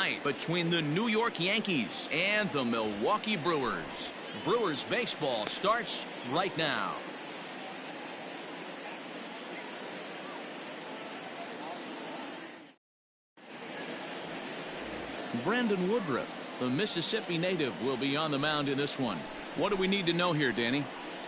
tonight between the New York Yankees and the Milwaukee Brewers. Brewers baseball starts right now. Brandon Woodruff, the Mississippi native, will be on the mound in this one. What do we need to know here, Danny?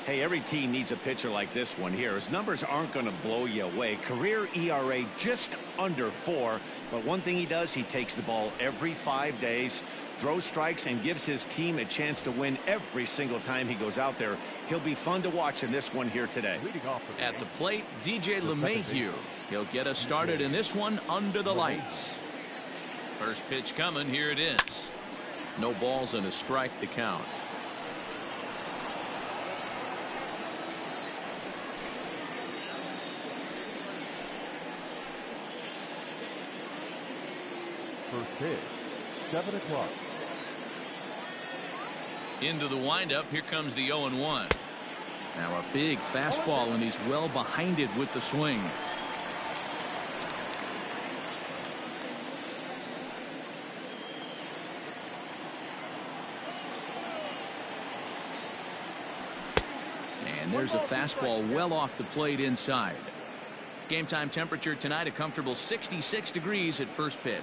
Hey, every team needs a pitcher like this one here. His numbers aren't going to blow you away. Career ERA just under 4. But one thing he does, he takes the ball every 5 days, throws strikes, and gives his team a chance to win every single time he goes out there. He'll be fun to watch in this one here today. At the plate, DJ LeMahieu. He'll get us started in this one under the lights. First pitch coming. Here it is. No balls and a strike to count. First pitch, 7 o'clock. Into the windup. Here comes the 0-1. Now a big fastball, and he's well behind it with the swing. And there's a fastball well off the plate inside. Game time temperature tonight, a comfortable 66 degrees at first pitch.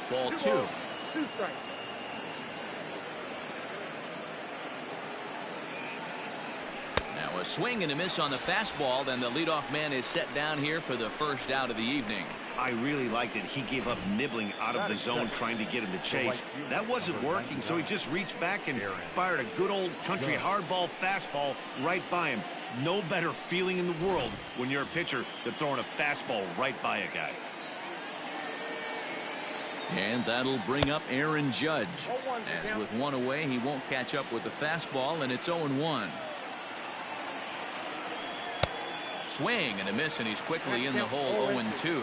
Ball 2. Now a swing and a miss on the fastball. Then the leadoff man is set down here for the first out of the evening. I really liked it. He gave up nibbling out of the zone trying to get him to chase. That wasn't working, so he just reached back and fired a good old country hardball fastball right by him. No better feeling in the world when you're a pitcher than throwing a fastball right by a guy. And that'll bring up Aaron Judge. As with one away, he won't catch up with the fastball, and it's 0-1. Swing and a miss, and he's quickly in the hole. 0-2.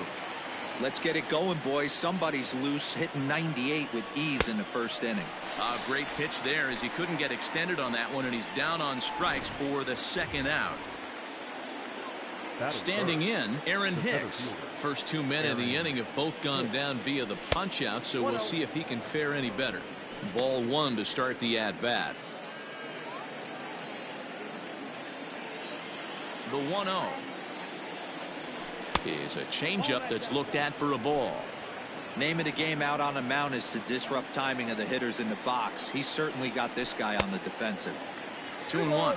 Let's get it going, boys. Somebody's loose, hitting 98 with ease in the first inning. A great pitch there, as he couldn't get extended on that one, and he's down on strikes for the second out. Standing in, Aaron Hicks. First 2 men in the inning have both gone down via the punch-out, so we'll see if he can fare any better. Ball 1 to start the at-bat. The 1-0 is a changeup that's looked at for a ball. Name of the game out on the mound is to disrupt timing of the hitters in the box. He's certainly got this guy on the defensive. 2-1.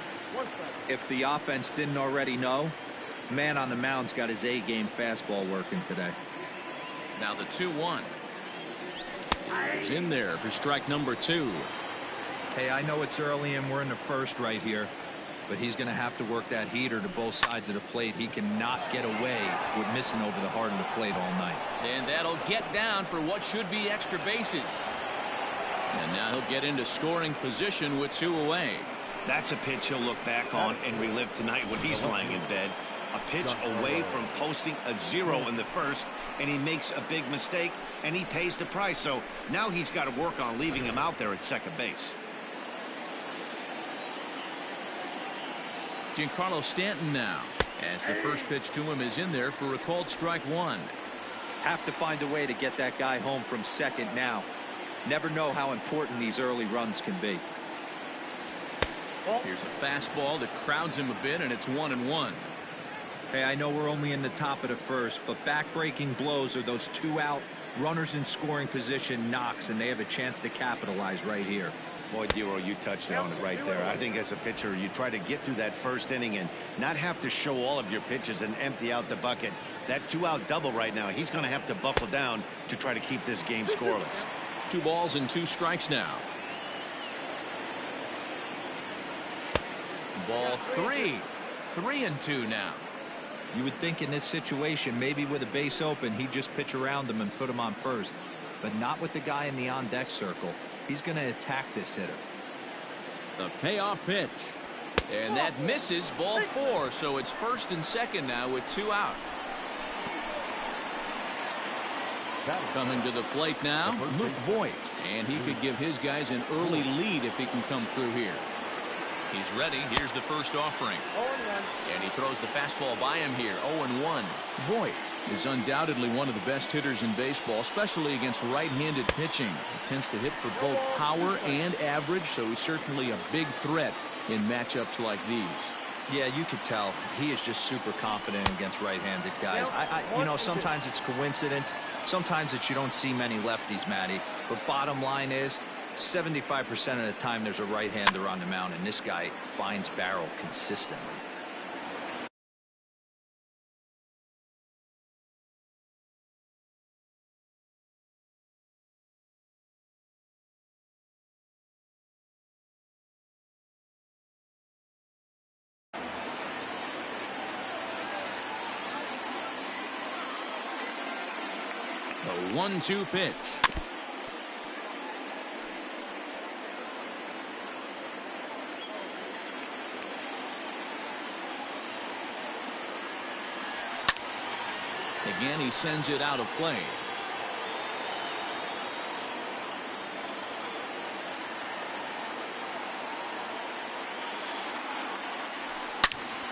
If the offense didn't already know, man on the mound's got his A-game fastball working today. Now the 2-1. He's in there for strike number 2. Hey, I know it's early and we're in the first right here, but he's going to have to work that heater to both sides of the plate. He cannot get away with missing over the heart of the plate all night. And that'll get down for what should be extra bases. And now he'll get into scoring position with 2 away. That's a pitch he'll look back on and relive tonight when he's lying in bed. A pitch away from posting a 0 in the first, and he makes a big mistake, and he pays the price. So now he's got to work on leaving him out there at second base. Giancarlo Stanton now, as the first pitch to him is in there for a called strike 1. Have to find a way to get that guy home from second now. Never know how important these early runs can be. Here's a fastball that crowds him a bit, and it's 1-1. Hey, I know we're only in the top of the first, but back-breaking blows are those 2 out, runners in scoring position knocks, and they have a chance to capitalize right here. Boy, Dero, you touched on it right there. I think as a pitcher, you try to get through that first inning and not have to show all of your pitches and empty out the bucket. That 2-out double right now, he's going to have to buckle down to try to keep this game scoreless. 2 balls and 2 strikes now. Ball 3. 3-2 now. You would think in this situation, maybe with a base open, he'd just pitch around him and put him on first. But not with the guy in the on-deck circle. He's going to attack this hitter. The payoff pitch. And that misses. Ball 4. So it's first and second now with 2 out. Coming to the plate now, Luke Voigt. And he could give his guys an early lead if he can come through here. He's ready. Here's the first offering. And he throws the fastball by him here. 0-1. Voit is undoubtedly one of the best hitters in baseball, especially against right-handed pitching. He tends to hit for both power and average, so he's certainly a big threat in matchups like these. Yeah, you could tell he is just super confident against right-handed guys. You know, sometimes it's coincidence. Sometimes it's you don't see many lefties, Matty. But bottom line is, 75% of the time there's a right-hander on the mound, and this guy finds barrel consistently. The 1-2 pitch. Again, he sends it out of play.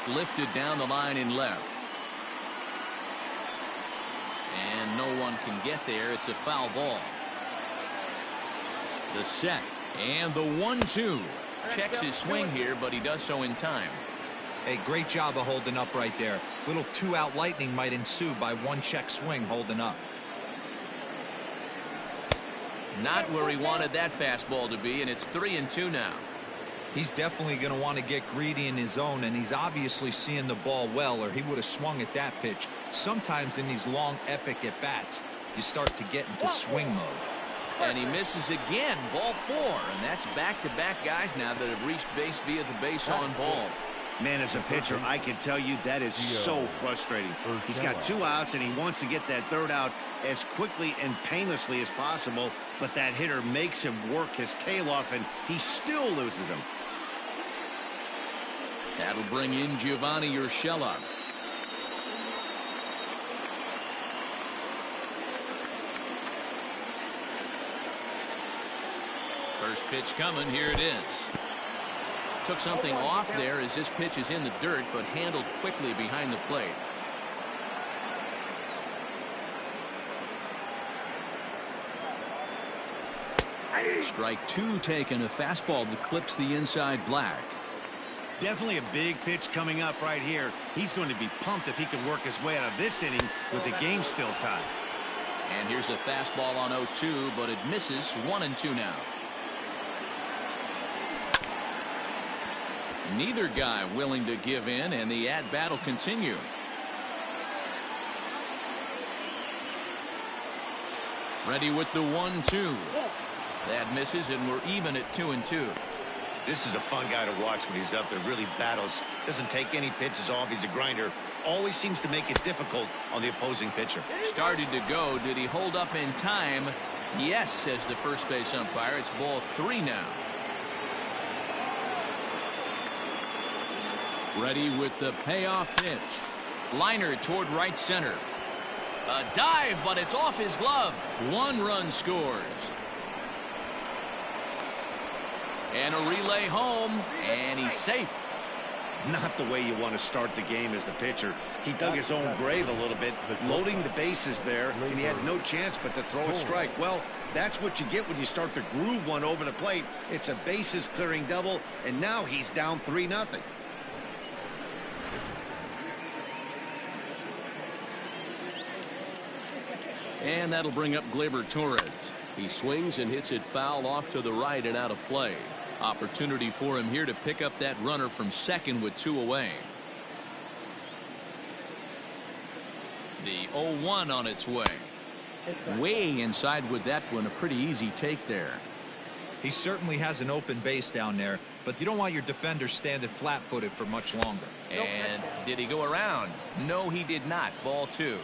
Lifted down the line in left. And no one can get there. It's a foul ball. The set and the 1-2. Checks his swing here, but he does so in time. Hey, great job of holding up right there. Little two-out lightning might ensue by one check swing holding up. Not where he wanted that fastball to be, and it's 3-2 now. He's definitely going to want to get greedy in his zone, and he's obviously seeing the ball well, or he would have swung at that pitch. Sometimes in these long, epic at-bats, you start to get into swing mode. And he misses again, ball 4, and that's back-to-back guys now that have reached base via the base on balls. Man, as a pitcher, I can tell you that is so frustrating. He's got 2 outs, and he wants to get that 3rd out as quickly and painlessly as possible, but that hitter makes him work his tail off, and he still loses him. That'll bring in Giovanni Urshela. First pitch coming. Here it is. Took something off there as this pitch is in the dirt, but handled quickly behind the plate. Strike 2 taken. A fastball that clips the inside black. Definitely a big pitch coming up right here. He's going to be pumped if he can work his way out of this inning with the game still tied. And here's a fastball on 0-2, but it misses. 1-2 now. Neither guy willing to give in, and the at-bat will continue. Ready with the 1-2. That misses, and we're even at 2-2. This is a fun guy to watch when he's up there. Really battles. Doesn't take any pitches off. He's a grinder. Always seems to make it difficult on the opposing pitcher. Started to go. Did he hold up in time? Yes, says the first base umpire. It's ball 3 now. Ready with the payoff pitch. Liner toward right center. A dive, but it's off his glove. 1 run scores. And a relay home, and he's safe. Not the way you want to start the game as the pitcher. He dug his own grave a little bit, loading the bases there, and he had no chance but to throw a strike. Well, that's what you get when you start to groove one over the plate. It's a bases clearing double, and now he's down 3-0. And that'll bring up Gleyber Torres. He swings and hits it foul off to the right and out of play. Opportunity for him here to pick up that runner from second with 2 away. The 0-1 on its way. Way inside with that one. A pretty easy take there. He certainly has an open base down there, but you don't want your defender standing flat-footed for much longer. And did he go around? No, he did not. Ball 2.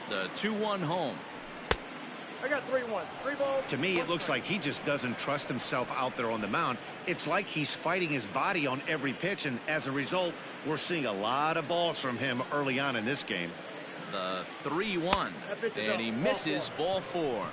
The 2-1 home. I got 3-1. 3 balls. To me, it looks like he just doesn't trust himself out there on the mound. It's like he's fighting his body on every pitch, and as a result, we're seeing a lot of balls from him early on in this game. The 3-1, and he misses. Ball 4.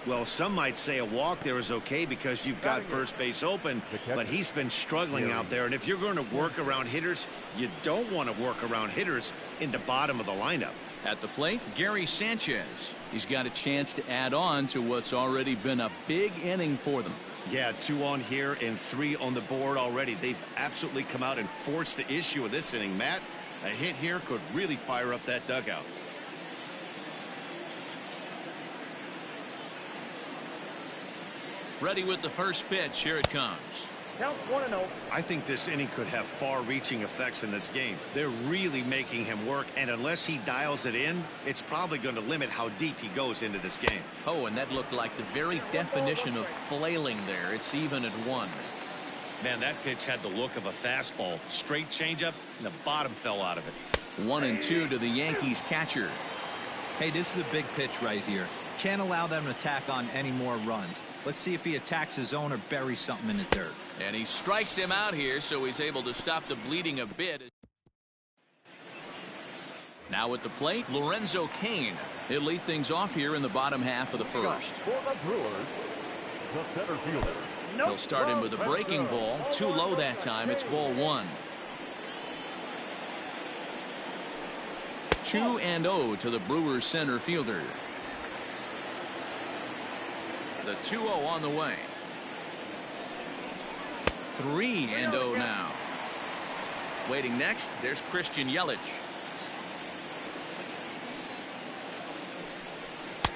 Well, some might say a walk there is okay because you've got first base open, but he's been struggling out there. And if you're going to work around hitters, you don't want to work around hitters in the bottom of the lineup. At the plate, Gary Sanchez. He's got a chance to add on to what's already been a big inning for them. Yeah, 2 on here and 3 on the board already. They've absolutely come out and forced the issue of this inning, Matt. A hit here could really fire up that dugout. Ready with the first pitch. Here it comes. Count 1-0. I think this inning could have far-reaching effects in this game. They're really making him work, and unless he dials it in, it's probably going to limit how deep he goes into this game. Oh, and that looked like the very definition of flailing there. It's even at 1. Man, that pitch had the look of a fastball. Straight changeup, and the bottom fell out of it. 1-2 to the Yankees catcher. Hey, this is a big pitch right here. Can't allow them to tack on any more runs. Let's see if he attacks his zone or buries something in the dirt. And he strikes him out here, so he's able to stop the bleeding a bit. Now at the plate, Lorenzo Cain. He'll lead things off here in the bottom half of the first. For the Brewers, the center fielder. He'll start him with a breaking ball. Too low that time. It's ball 1. 2-0 to the Brewers center fielder. The 2-0 on the way. 3-0 now. Waiting next, there's Christian Yelich.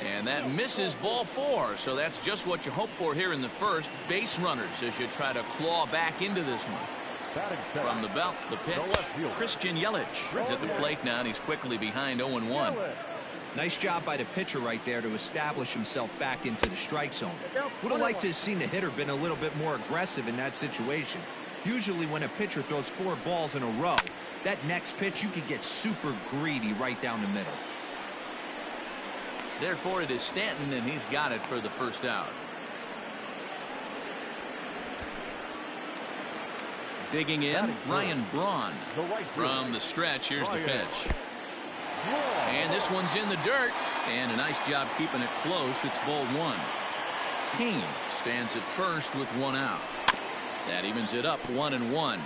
And that misses ball 4, so that's just what you hope for here in the first. Base runners as you try to claw back into this one. From the belt, the pitch. Christian Yelich is at the plate now, and he's quickly behind 0-1. Nice job by the pitcher right there to establish himself back into the strike zone. Would have liked to have seen the hitter been a little bit more aggressive in that situation. Usually when a pitcher throws 4 balls in a row, that next pitch you could get super greedy right down the middle. Therefore it is Stanton, and he's got it for the first out. Digging in, Ryan Braun. From the stretch, here's the pitch. And this one's in the dirt, and a nice job keeping it close. It's ball 1. Cain stands at first with 1 out. That evens it up 1-1.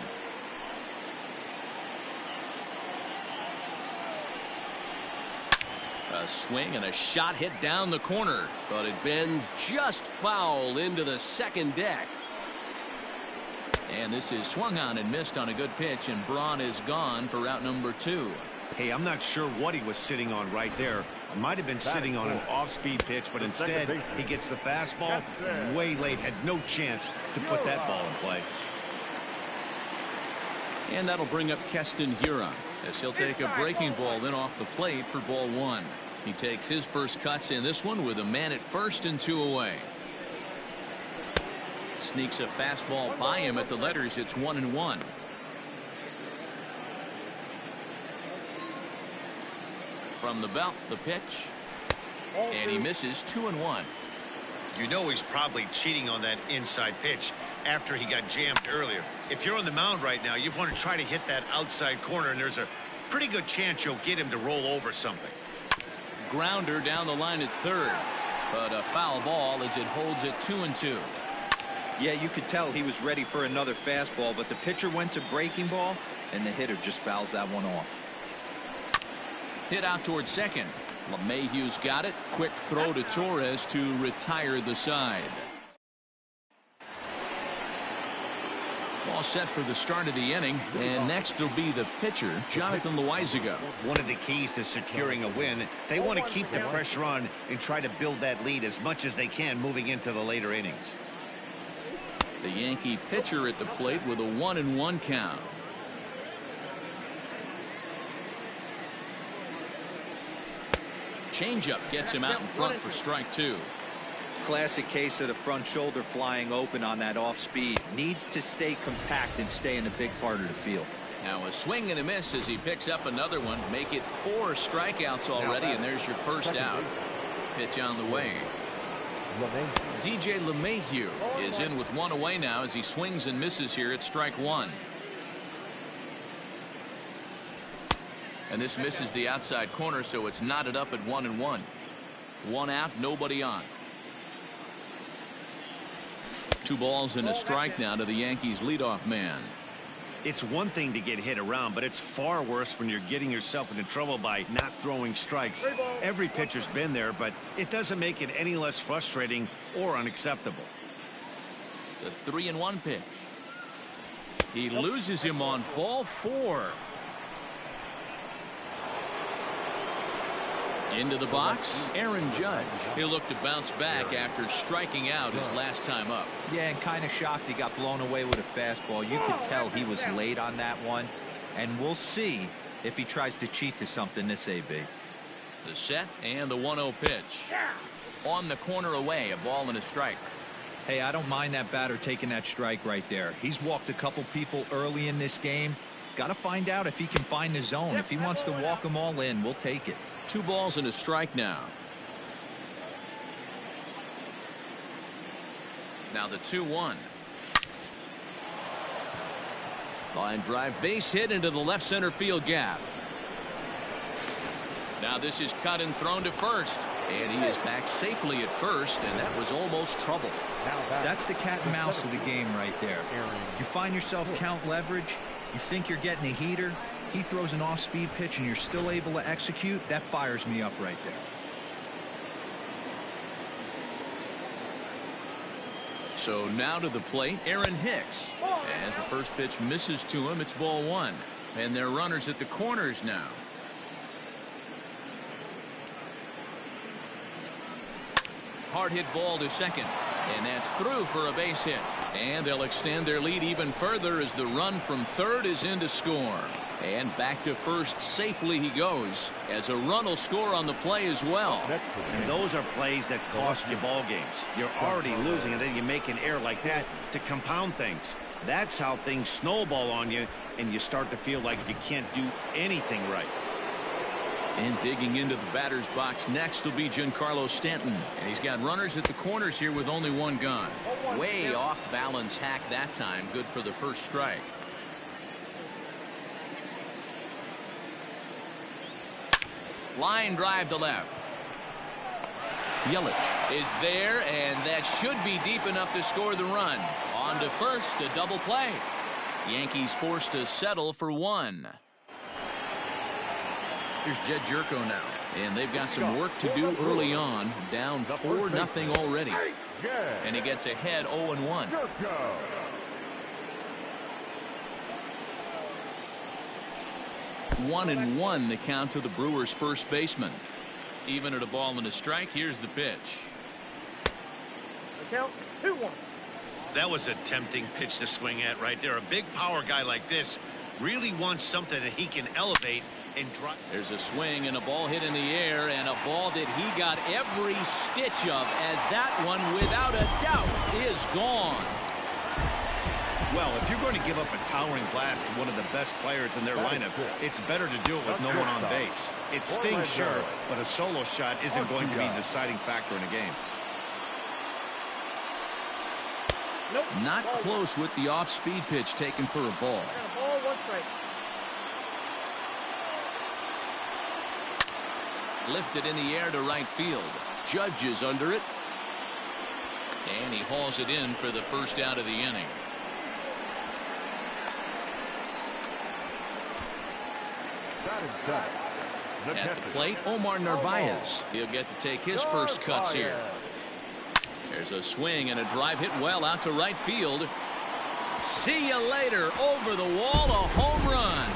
A swing and a shot hit down the corner, but it bends just foul into the second deck. And this is swung on and missed on a good pitch, and Braun is gone for out number 2. Hey, I'm not sure what he was sitting on right there. Might have been sitting on an off-speed pitch, but instead he gets the fastball way late. Had no chance to put that ball in play. And that'll bring up Keston Hiura as he'll take a breaking ball in off the plate for ball 1. He takes his first cuts in this one with a man at first and 2 away. Sneaks a fastball by him at the letters. It's 1-1. From the belt, the pitch, and he misses 2-1. You know he's probably cheating on that inside pitch after he got jammed earlier. If you're on the mound right now, you want to try to hit that outside corner, and there's a pretty good chance you'll get him to roll over something. Grounder down the line at third, but a foul ball as it holds it 2-2. Yeah, you could tell he was ready for another fastball, but the pitcher went to breaking ball, and the hitter just fouls that one off. Hit out toward second. LeMahieu's got it. Quick throw to Torres to retire the side. All set for the start of the inning, and next will be the pitcher, Jonathan Loaizaga. One of the keys to securing a win, they want to keep the pressure on and try to build that lead as much as they can moving into the later innings. The Yankee pitcher at the plate with a 1-1 count. Changeup gets him out in front for strike 2. Classic case of the front shoulder flying open on that off speed. Needs to stay compact and stay in a big part of the field. Now a swing and a miss as he picks up another one. Make it 4 strikeouts already, and there's your first out. Pitch on the way. DJ LeMahieu is in with 1 away now as he swings and misses here at strike 1. And this misses the outside corner, so it's knotted up at 1-1. 1 out, nobody on. 2 balls and a strike now to the Yankees leadoff man. It's one thing to get hit around, but it's far worse when you're getting yourself into trouble by not throwing strikes. Every pitcher's been there, but it doesn't make it any less frustrating or unacceptable. The 3-1 pitch. He loses him on ball 4. Into the box, Aaron Judge. He'll look to bounce back after striking out his last time up. Yeah, and kind of shocked he got blown away with a fastball. You could tell he was late on that one. And we'll see if he tries to cheat to something this AB. The set and the 1-0 pitch. On the corner away, a ball and a strike. Hey, I don't mind that batter taking that strike right there. He's walked a couple people early in this game. Got to find out if he can find the zone. If he wants to walk them all in, we'll take it. 2 balls and a strike now. Now the 2-1. Line drive, base hit into the left center field gap. Now this is cut and thrown to first, and he is back safely at first, and that was almost trouble. That's the cat and mouse of the game right there. You find yourself count leverage, you think you're getting a heater, he throws an off-speed pitch and you're still able to execute. That fires me up right there. So now to the plate, Aaron Hicks. As the first pitch misses to him, it's ball 1. And they're runners at the corners now. Hard hit ball to second. And that's through for a base hit. And they'll extend their lead even further as the run from third is in to score. And back to first safely he goes, as a run will score on the play as well. And those are plays that cost you ball games. You're already losing, and then you make an error like that to compound things. That's how things snowball on you, and you start to feel like you can't do anything right. And digging into the batter's box next will be Giancarlo Stanton. And he's got runners at the corners here with only 1 gone. Way off balance hack that time. Good for the first strike. Line drive to left. Yelich is there, and that should be deep enough to score the run. On to first, a double play. Yankees forced to settle for 1. Here's Jed Jerko now, and they've got some work to do early on. Down 4-0 already, and he gets ahead 0-1. 1-1 the count to the Brewers' first baseman. Even at a ball and a strike. Here's the pitch. The count 2-1. That was a tempting pitch to swing at right there. A big power guy like this really wants something that he can elevate and drive. There's a swing and a ball hit in the air, and a ball that he got every stitch of, as that one without a doubt is gone. Well, if you're going to give up a towering blast to one of the best players in their lineup, it's better to do it with no one on base. It stings, sure, but a solo shot isn't going to be the deciding factor in a game. Not close with the off-speed pitch taken for a ball. Ball, 1 strike. Lifted in the air to right field. Judge is under it. And he hauls it in for the first out of the inning. At the plate, Omar Narvaez. He'll get to take his first cuts here. There's a swing and a drive hit well out to right field. See you later. Over the wall, a home run.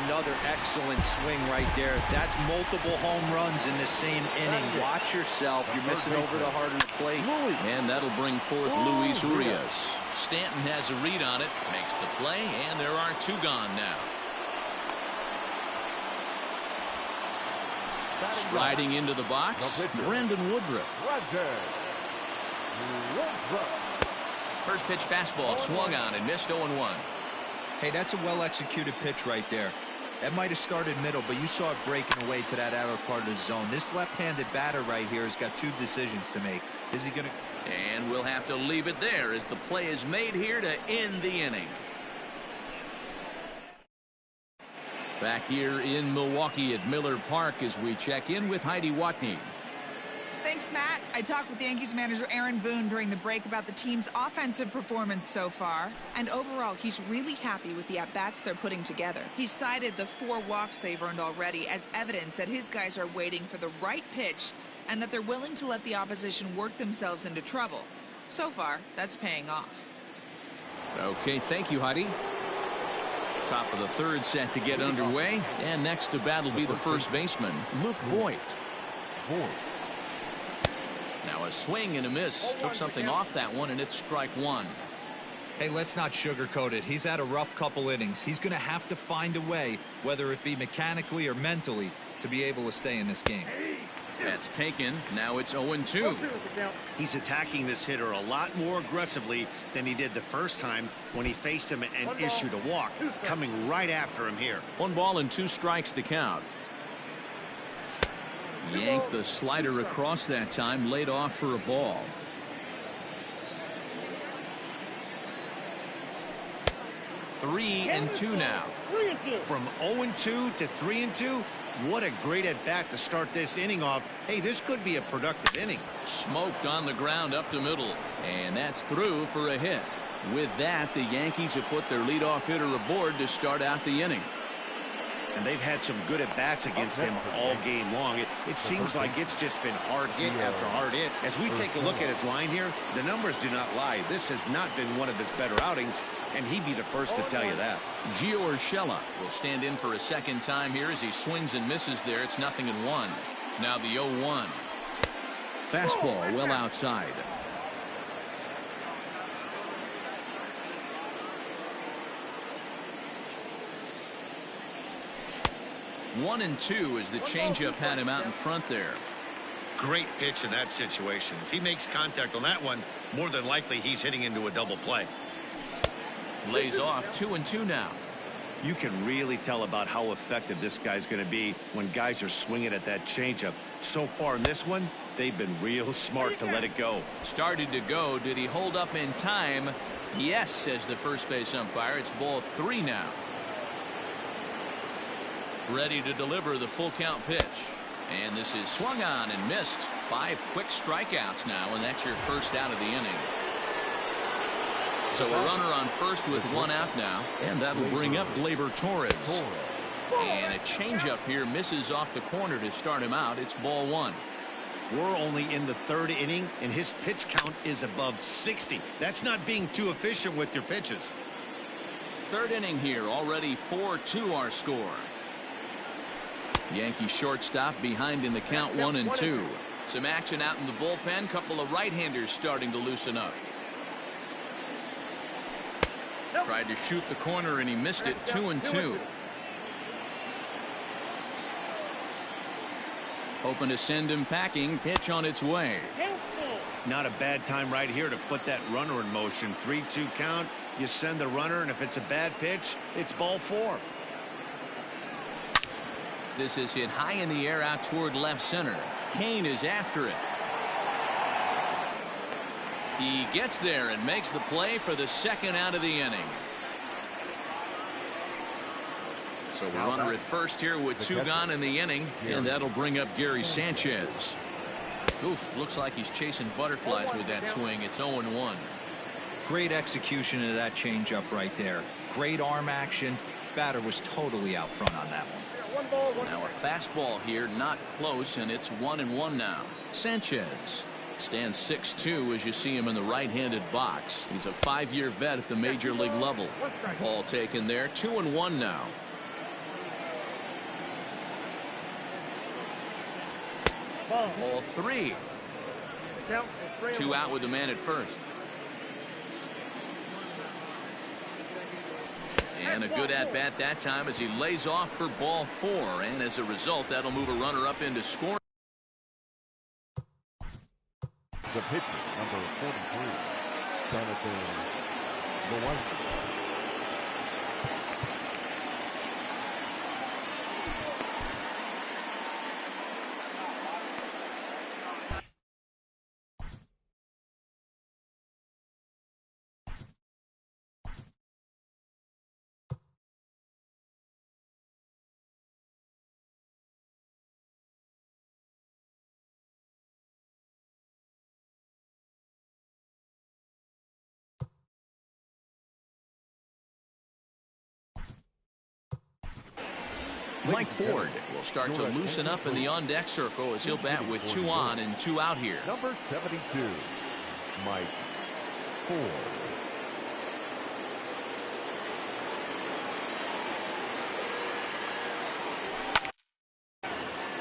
Another excellent swing right there. That's multiple home runs in the same inning. Watch yourself. You're missing over the heart of the plate. And that'll bring forth Luis Urias. Stanton has a read on it, makes the play, and there are 2 gone now. Striding into the box, Brandon Woodruff. First pitch fastball swung on and missed 0-1. Hey, that's a well-executed pitch right there. That might have started middle, but you saw it breaking away to that outer part of the zone. This left-handed batter right here has got 2 decisions to make. Is he going to... And we'll have to leave it there as the play is made here to end the inning. Back here in Milwaukee at Miller Park as we check in with Heidi Watney. Thanks, Matt. I talked with Yankees manager Aaron Boone during the break about the team's offensive performance so far. And overall, he's really happy with the at-bats they're putting together. He cited the 4 walks they've earned already as evidence that his guys are waiting for the right pitch and that they're willing to let the opposition work themselves into trouble. So far, that's paying off. Okay, thank you, Heidi. Top of the 3rd set to get underway. And next to bat will be the first baseman, Luke Voigt. Now a swing and a miss. Took something off that one, and it's strike 1. Hey, let's not sugarcoat it. He's had a rough couple innings. He's going to have to find a way, whether it be mechanically or mentally, to be able to stay in this game. That's taken. Now it's 0-2. He's attacking this hitter a lot more aggressively than he did the first time when he faced him and issued a walk. Coming right after him here. 1 ball and 2 strikes to count. Yanked the slider across that time, laid off for a ball. Three and two now. From 0-2 to 3-2. What a great at bat to start this inning off. Hey, this could be a productive inning. Smoked on the ground up the middle, and that's through for a hit. With that, the Yankees have put their leadoff hitter aboard to start out the inning. And they've had some good at-bats against him all game long. It seems like it's just been hard hit after hard hit. As we take a look at his line here, the numbers do not lie. This has not been one of his better outings, and he'd be the first to tell you that. Gio Urshela will stand in for a second time here as he swings and misses there. It's 0-1. Now the 0-1. Fastball well outside. One and two as the changeup had him out in front there. Great pitch in that situation. If he makes contact on that one, more than likely he's hitting into a double play. Lays off 2-2 now. You can really tell about how effective this guy's going to be when guys are swinging at that changeup. So far in this one, they've been real smart to let it go. Started to go. Did he hold up in time? Yes, says the first base umpire. It's ball 3 now. Ready to deliver the full count pitch. And this is swung on and missed. 5 quick strikeouts now, and that's your first out of the inning. So a runner on first with 1 out now, and that'll bring up Gleyber Torres. And a changeup here misses off the corner to start him out. It's ball 1. We're only in the 3rd inning, and his pitch count is above 60. That's not being too efficient with your pitches. 3rd inning here, already 4-2 our score. Yankee shortstop behind in the count 1-2. Some action out in the bullpen. Couple of right-handers starting to loosen up. Tried to shoot the corner and he missed it. 2-2. Hoping to send him packing. Pitch on its way. Not a bad time right here to put that runner in motion. 3-2 count. You send the runner, and if it's a bad pitch, it's ball 4. This is hit high in the air out toward left center. Kane is after it. He gets there and makes the play for the 2nd out of the inning. So a runner at first here with 2 gone in the inning, and that'll bring up Gary Sanchez. Oof, looks like he's chasing butterflies with that swing. It's 0-1. Great execution of that changeup right there. Great arm action. Batter was totally out front on that one. Now a fastball here, not close, and it's 1-1 now. Sanchez stands 6'2" as you see him in the right-handed box. He's a 5-year vet at the major league level. Ball taken there. 2-1 now. Ball 3. 2 out with the man at first. And a good at-bat that time as he lays off for ball 4. And as a result, that'll move a runner up into scoring. The pitcher, number 43, Jonathan Loaiza. Mike Ford will start to loosen up in the on-deck circle as he'll bat with 2 on and 2 out here. Number 72, Mike Ford.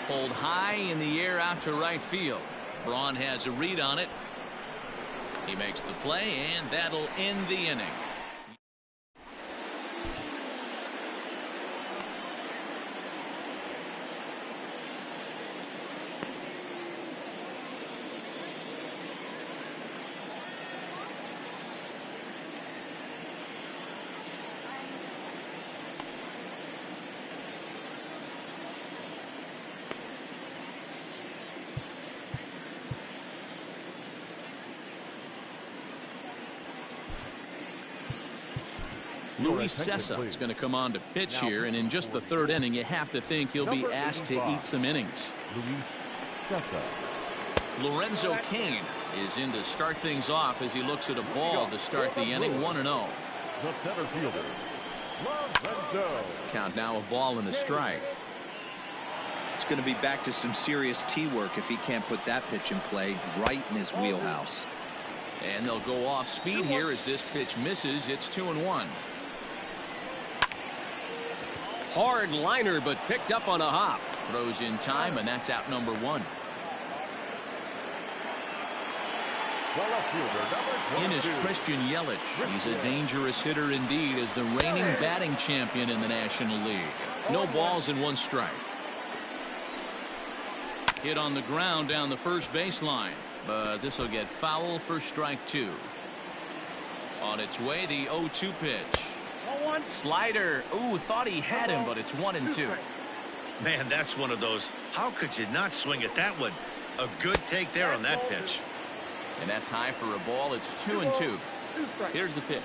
Pulled high in the air out to right field. Braun has a read on it. He makes the play, and that'll end the inning. Luis Sessa is going to come on to pitch here, and in just the 3rd inning, you have to think he'll be asked to eat some innings. Lorenzo Cain is in to start things off as he looks at a ball to start the inning. 1-0. The center fielder, Lorenzo. Count now a ball and a strike. It's going to be back to some serious tee work if he can't put that pitch in play right in his wheelhouse. And they'll go off speed here as this pitch misses. It's 2-1. Hard liner, but picked up on a hop. Throws in time, and that's out number 1. In is Christian Yelich. He's a dangerous hitter indeed as the reigning batting champion in the National League. No balls and 1 strike. Hit on the ground down the first baseline, but this will get foul for strike 2. On its way, the 0-2 pitch. Slider. Ooh, thought he had him, but it's 1-2. Man, that's one of those. How could you not swing at that one? A good take there on that pitch. And that's high for a ball. It's 2-2. Here's the pitch.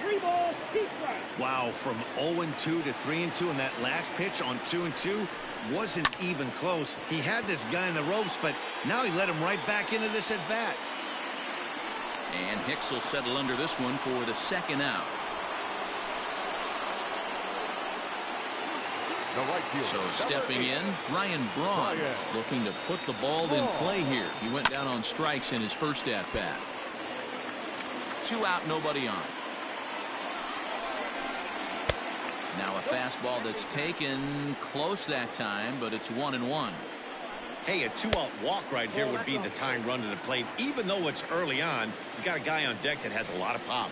3 balls, 2 strikes. Wow, from 0-2 to 3-2 in that last pitch on 2-2 wasn't even close. He had this guy in the ropes, but now he let him right back into this at bat. And Hicks will settle under this one for the 2nd out. So stepping in, Ryan Braun looking to put the ball in play here. He went down on strikes in his first at bat. 2 out, nobody on. Now a fastball that's taken close that time, but it's 1-1. Hey, a 2-out walk right here would be the tying run to the plate. Even though it's early on, you got a guy on deck that has a lot of pop.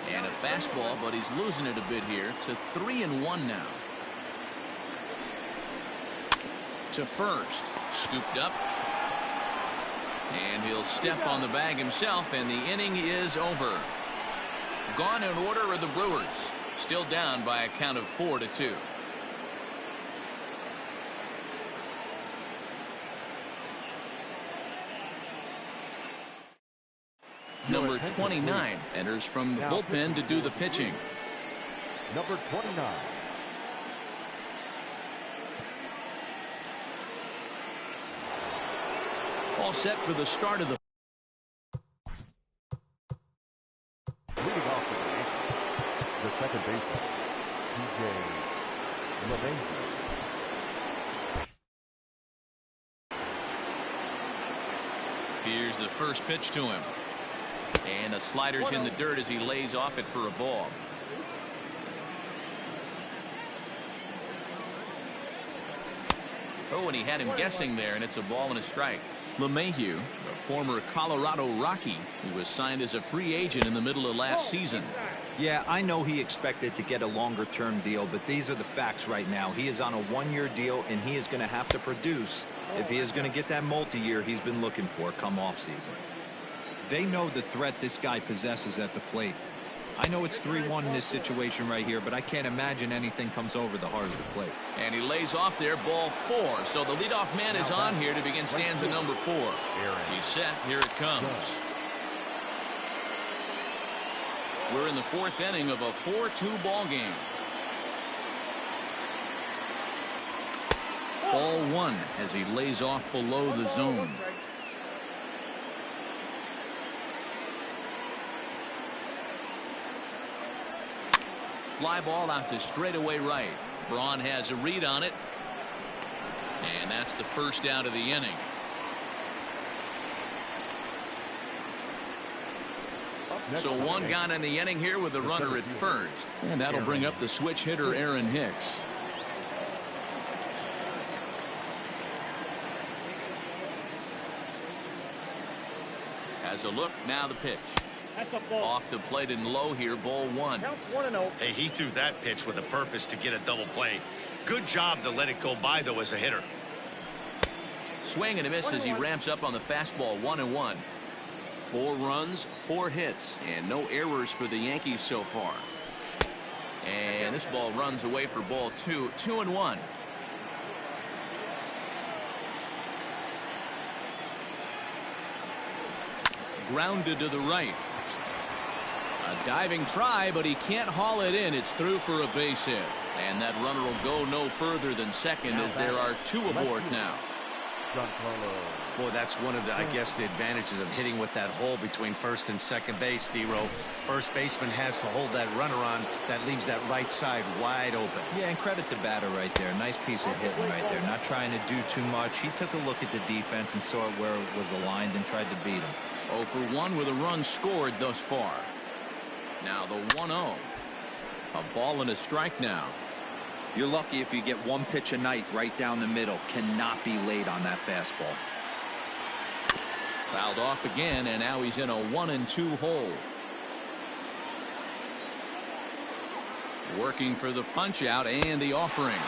And a fastball, but he's losing it a bit here to 3-1 now. To first, scooped up, and he'll step on the bag himself, and the inning is over. Gone in order are the Brewers, still down by a count of 4-2. Number 29 enters from the bullpen to do the pitching. Number 29. All set for the start of the Leading off the second baseman, lmannican. Here's the first pitch to him. And the slider's in the dirt as he lays off it for a ball. Oh, and he had him guessing there, and it's a ball and a strike. LeMahieu, the former Colorado Rocky, who was signed as a free agent in the middle of last season. Yeah, I know he expected to get a longer-term deal, but these are the facts right now. He is on a 1-year deal, and he is going to have to produce if he is going to get that multi-year he's been looking for come off-season. They know the threat this guy possesses at the plate. I know it's 3-1 in this situation right here, but I can't imagine anything comes over the heart of the plate. And he lays off there, ball 4. So the leadoff man is on here to begin stanza number 4. He's set. Here it comes. We're in the 4th inning of a 4-2 ball game. Ball 1 as he lays off below the zone. fly ball out to straightaway right. Braun has a read on it. And that's the first out of the inning. So one gone in the inning here with the runner at first. And that'll bring up the switch hitter, Aaron Hicks. Has a look, now the pitch. Off the plate and low here, ball one. Hey, he threw that pitch with a purpose to get a double play. Good job to let it go by, though, as a hitter. Swing and a miss as he ramps up on the fastball. 1-1. 4 runs, 4 hits, and no errors for the Yankees so far. And this ball runs away for ball 2. 2-1. Grounded to the right. A diving try, but he can't haul it in. It's through for a base hit. And that runner will go no further than second as there are 2 aboard now. Boy, that's one of the, I guess, the advantages of hitting with that hole between first and second base, D-Row. First baseman has to hold that runner on. That leaves that right side wide open. Yeah, and credit the batter right there. Nice piece of hitting right there. Not trying to do too much. He took a look at the defense and saw where it was aligned and tried to beat him. 0 for 1 with a run scored thus far. Now the 1-0. A ball and a strike now. You're lucky if you get one pitch a night right down the middle. Cannot be late on that fastball. Fouled off again, and now he's in a 1-2 hole. Working for the punch out and the offering.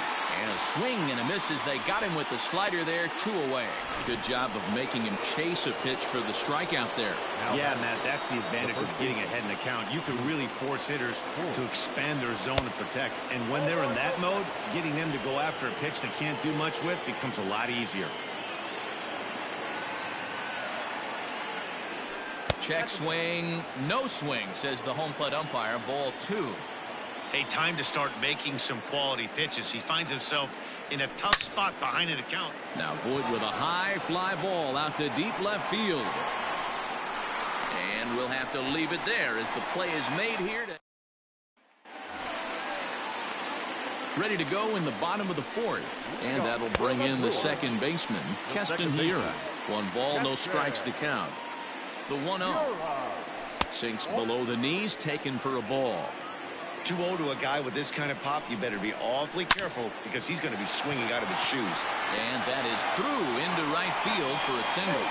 And a swing and a miss as they got him with the slider there. 2 away. Good job of making him chase a pitch for the strikeout there. Yeah, Matt, that's the advantage of getting ahead in the count. You can really force hitters to expand their zone and protect. And when they're in that mode, getting them to go after a pitch they can't do much with becomes a lot easier. Check swing. No swing, says the home plate umpire. Ball 2. Hey, time to start making some quality pitches. He finds himself in a tough spot behind the count. Now Voit with a high fly ball out to deep left field. And we'll have to leave it there as the play is made here. Ready to go in the bottom of the 4th. And that'll bring in the second baseman, Keston Hiura. 1 ball, no strikes the count. The 1-0. Sinks below the knees, taken for a ball. 2-0 to a guy with this kind of pop, you better be awfully careful because he's going to be swinging out of his shoes. And that is through into right field for a single.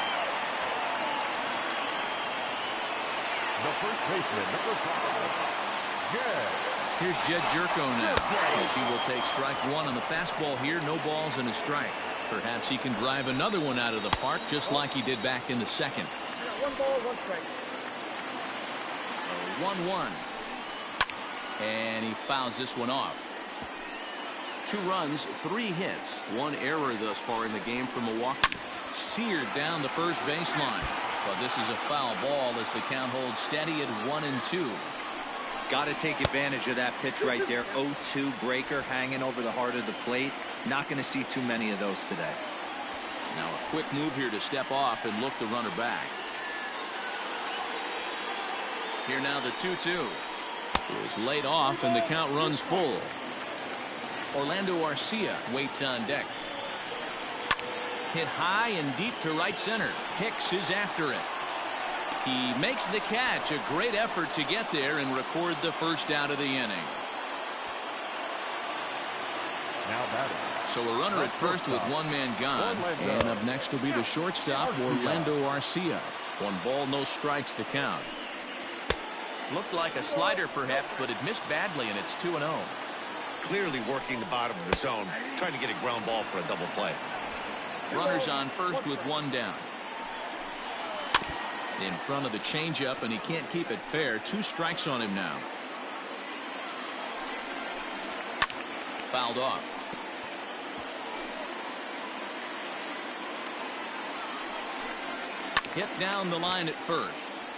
The first baseman, number 5, Jed. Here's Jed Jerko now, as he will take strike 1 on the fastball here. No balls and a strike. Perhaps he can drive another one out of the park just like he did back in the second. 1 ball, 1 strike. 1-1. And he fouls this one off. 2 runs, 3 hits, 1 error thus far in the game for Milwaukee. Seared down the first baseline. But this is a foul ball as the count holds steady at 1-2. Got to take advantage of that pitch right there. 0-2 breaker hanging over the heart of the plate. Not going to see too many of those today. Now a quick move here to step off and look the runner back. Here now the 2-2. Is laid off and the count runs full. Orlando Arcia waits on deck. Hit high and deep to right center. Hicks is after it. He makes the catch. A great effort to get there and record the first out of the inning. Now batting. So a runner at first with 1 man gone. And up next will be the shortstop, Orlando Arcia. 1 ball, no strikes the count. Looked like a slider perhaps, but it missed badly, and it's 2-0. Clearly working the bottom of the zone, trying to get a ground ball for a double play. Runners on first with 1 down. In front of the changeup, and he can't keep it fair. 2 strikes on him now. Fouled off. Hit down the line at first.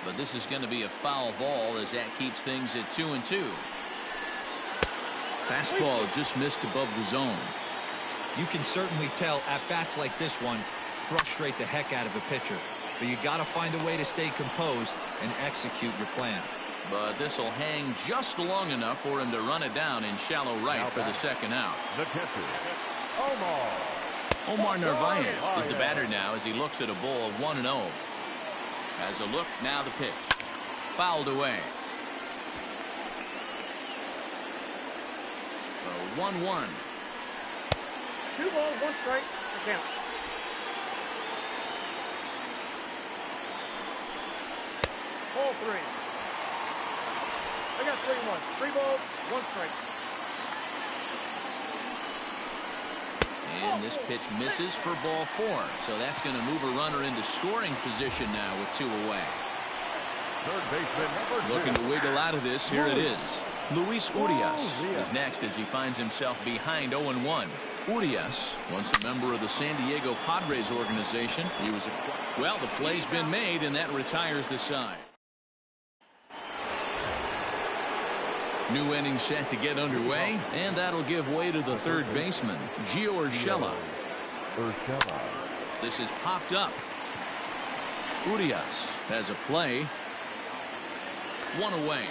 But this is going to be a foul ball as that keeps things at 2-2. Fastball just missed above the zone. You can certainly tell at bats like this one frustrate the heck out of a pitcher. But you got to find a way to stay composed and execute your plan. But this will hang just long enough for him to run it down in shallow right for the second out. The catcher, Omar Narvaez is the batter now as he looks at a ball of 1-0. Has a look, now the pitch. Fouled away. The 1-1. 2 balls, 1 strike, the count. Ball 3. I got 3-1. 3 balls, 1 strike. And this pitch misses for ball 4. So that's going to move a runner into scoring position now with 2 away. third baseman, number 2. Looking to wiggle out of this. Here it is. Luis Urias is next as he finds himself behind 0-1. Urias, once a member of the San Diego Padres organization. He was well, the play's been made, and that retires the side. New inning set to get underway, and that'll give way to the third baseman, Gio Urshela. This is popped up. Urias has a play. 1 away.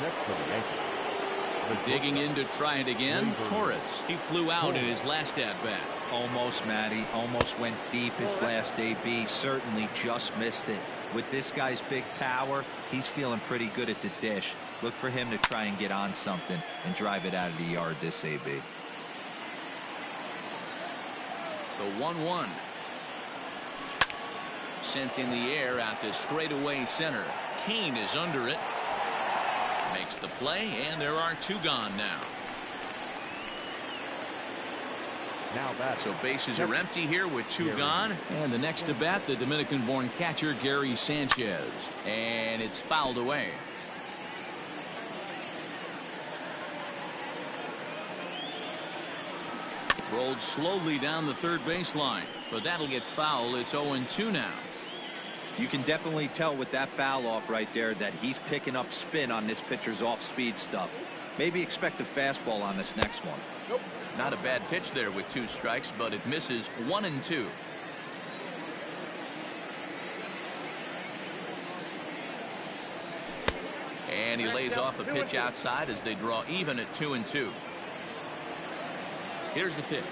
Next for the Yankees. Digging in to try it again. Torres. He flew out in his last at-bat. Almost, Matty. Almost went deep his last AB. Certainly just missed it. With this guy's big power, he's feeling pretty good at the dish. Look for him to try and get on something and drive it out of the yard this AB. The 1-1. Sent in the air out to straightaway center. Kane is under it. Makes the play, and there are 2 gone now. So bases are empty here with 2 gone. And the next to bat, the Dominican-born catcher, Gary Sanchez. And it's fouled away. Rolled slowly down the third baseline, but that'll get foul. It's 0-2 now. You can definitely tell with that foul off right there that he's picking up spin on this pitcher's off-speed stuff. Maybe expect a fastball on this next one. Nope. Not a bad pitch there with 2 strikes, but it misses. 1-2. And he lays off a pitch outside as they draw even at 2-2. Here's the pitch.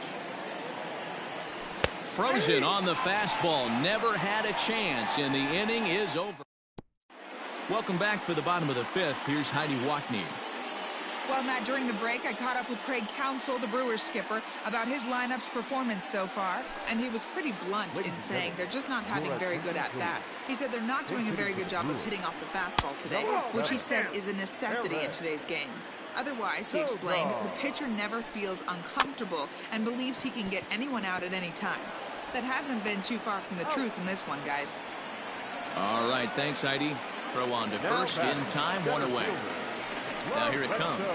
Frozen on the fastball. Never had a chance, and the inning is over. Welcome back for the bottom of the 5th. Here's Heidi Watney. Well, Matt, during the break, I caught up with Craig Counsell, the Brewers skipper, about his lineup's performance so far, and he was pretty blunt in saying they're just not having very good at-bats. He said they're not doing a very good job of hitting off the fastball today, which he said is a necessity in today's game. Otherwise, he explained, the pitcher never feels uncomfortable and believes he can get anyone out at any time. That hasn't been too far from the truth in this one, guys. All right, thanks, Heidi. Throw on to first, in time, 1 away. Now here it comes.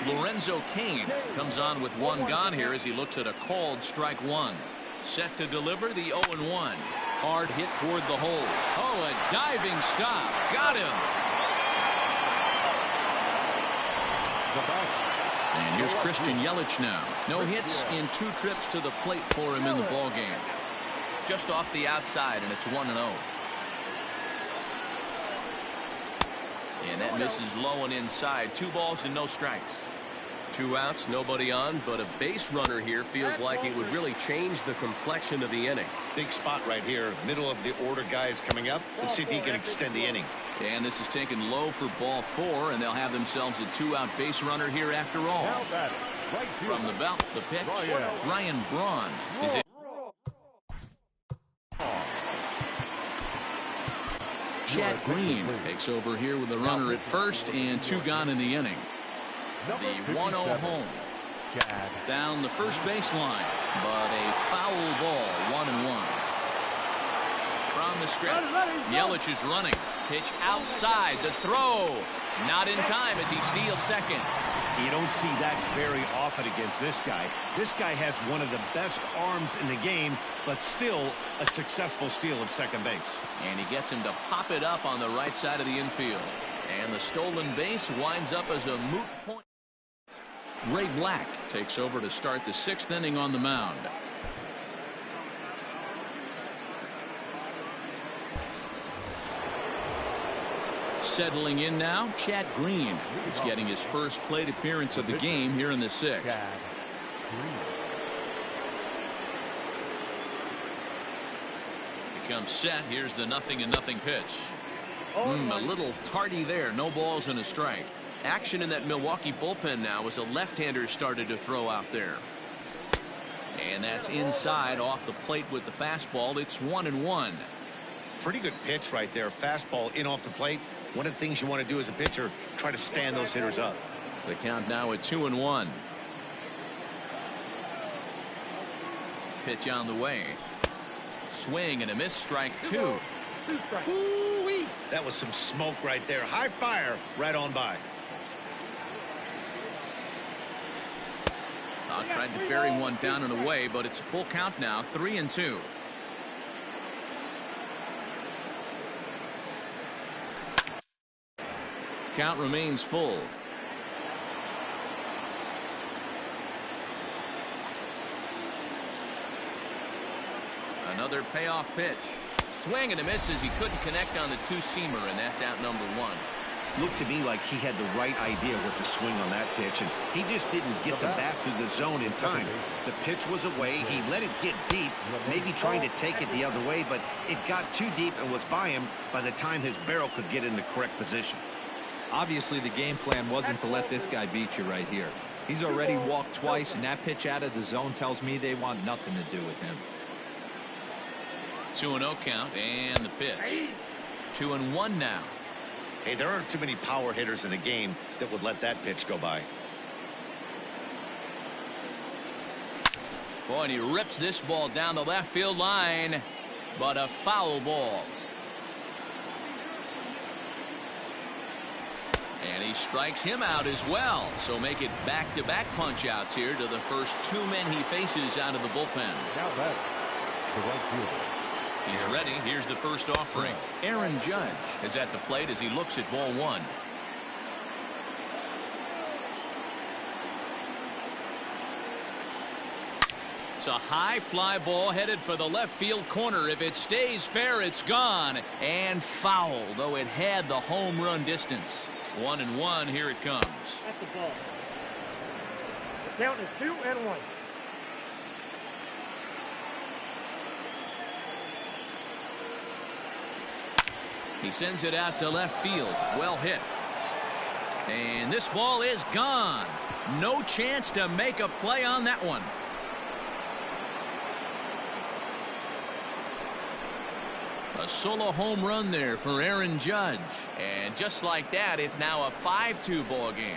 Lorenzo Cain comes on with 1 gone here as he looks at a called strike 1. Set to deliver the 0-1. Hard hit toward the hole. Oh, a diving stop. Got him. And here's Christian Yelich now. No hits in 2 trips to the plate for him in the ballgame. Just off the outside, and it's 1-0. And that misses low and inside. 2 balls and no strikes. 2 outs, nobody on, but a base runner here feels like it would really change the complexion of the inning. Big spot right here. Middle of the order guys coming up. Let's see if he can extend the inning. And this is taken low for ball 4, and they'll have themselves a 2-out base runner here after all. From the belt, the pitch, Ryan Braun is in. Chad Green takes over here with a runner at first and 2 gone in the inning. The 1-0 home. Down the first baseline, but a foul ball, 1-1. From the stretch, Yelich is running. Pitch outside, the throw. Not in time as he steals second. You don't see that very often against this guy. This guy has one of the best arms in the game, but still a successful steal of second base. And he gets him to pop it up on the right side of the infield. And the stolen base winds up as a moot point. Ray Black takes over to start the 6th inning on the mound. Settling in now, Chad Green is getting his first plate appearance of the game here in the 6th. Comes set. Here's the 0-0 pitch. A little tardy there. No balls and a strike. Action in that Milwaukee bullpen now as a left-hander started to throw out there. And that's inside off the plate with the fastball. It's 1-1. Pretty good pitch right there. Fastball in off the plate. One of the things you want to do as a pitcher, try to stand those hitters up. The count now at 2-1. Pitch on the way. Swing and a miss, strike 2. Ooh-wee. That was some smoke right there. High fire right on by. Tried to bury one down and away, but it's a full count now, 3-2. Count remains full. Another payoff pitch. Swing and a miss as he couldn't connect on the two-seamer, and that's out number 1. Looked to me like he had the right idea with the swing on that pitch, and he just didn't get the bat through the zone in time. The pitch was away. He let it get deep, maybe trying to take it the other way, but it got too deep and was by him by the time his barrel could get in the correct position. Obviously, the game plan wasn't to let this guy beat you right here. He's already walked twice, and that pitch out of the zone tells me they want nothing to do with him. 2-0 count, and the pitch. 2-1 now. Hey, there aren't too many power hitters in the game that would let that pitch go by. Boy, and he rips this ball down the left field line, but a foul ball. And he strikes him out as well. So make it back-to-back punch-outs here to the first 2 men he faces out of the bullpen. Now that the right fielder. He's ready. Here's the first offering. Aaron Judge is at the plate as he looks at ball 1. It's a high fly ball headed for the left field corner. If it stays fair, it's gone. And foul, though it had the home run distance. 1-1. Here it comes. That's the ball. The count is 2-1. He sends it out to left field. Well hit. And this ball is gone. No chance to make a play on that one. A solo home run there for Aaron Judge. And just like that, it's now a 5-2 ball game.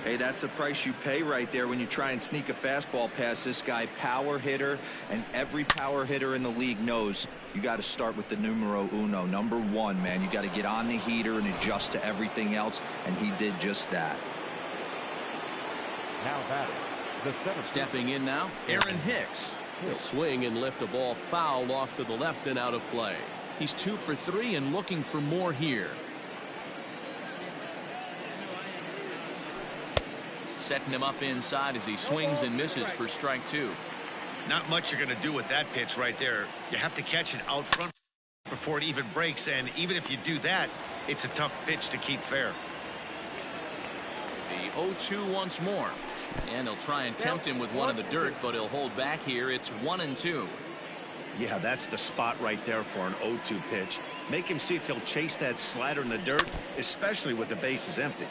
Hey, that's the price you pay right there when you try and sneak a fastball past this guy. Power hitter, and every power hitter in the league knows you got to start with the numero uno, number 1, man. You got to get on the heater and adjust to everything else, and he did just that. Now batting, the center. Stepping in now, Aaron Hicks. He'll swing and lift a ball foul off to the left and out of play. He's 2 for 3 and looking for more here. Setting him up inside as he swings and misses for strike 2. Not much you're going to do with that pitch right there. You have to catch it out front before it even breaks, and even if you do that, it's a tough pitch to keep fair. The 0-2 once more, and he'll try and tempt him with one in the dirt, but he'll hold back here. It's 1-2. Yeah, that's the spot right there for an 0-2 pitch. Make him see if he'll chase that slider in the dirt, especially with the bases empty.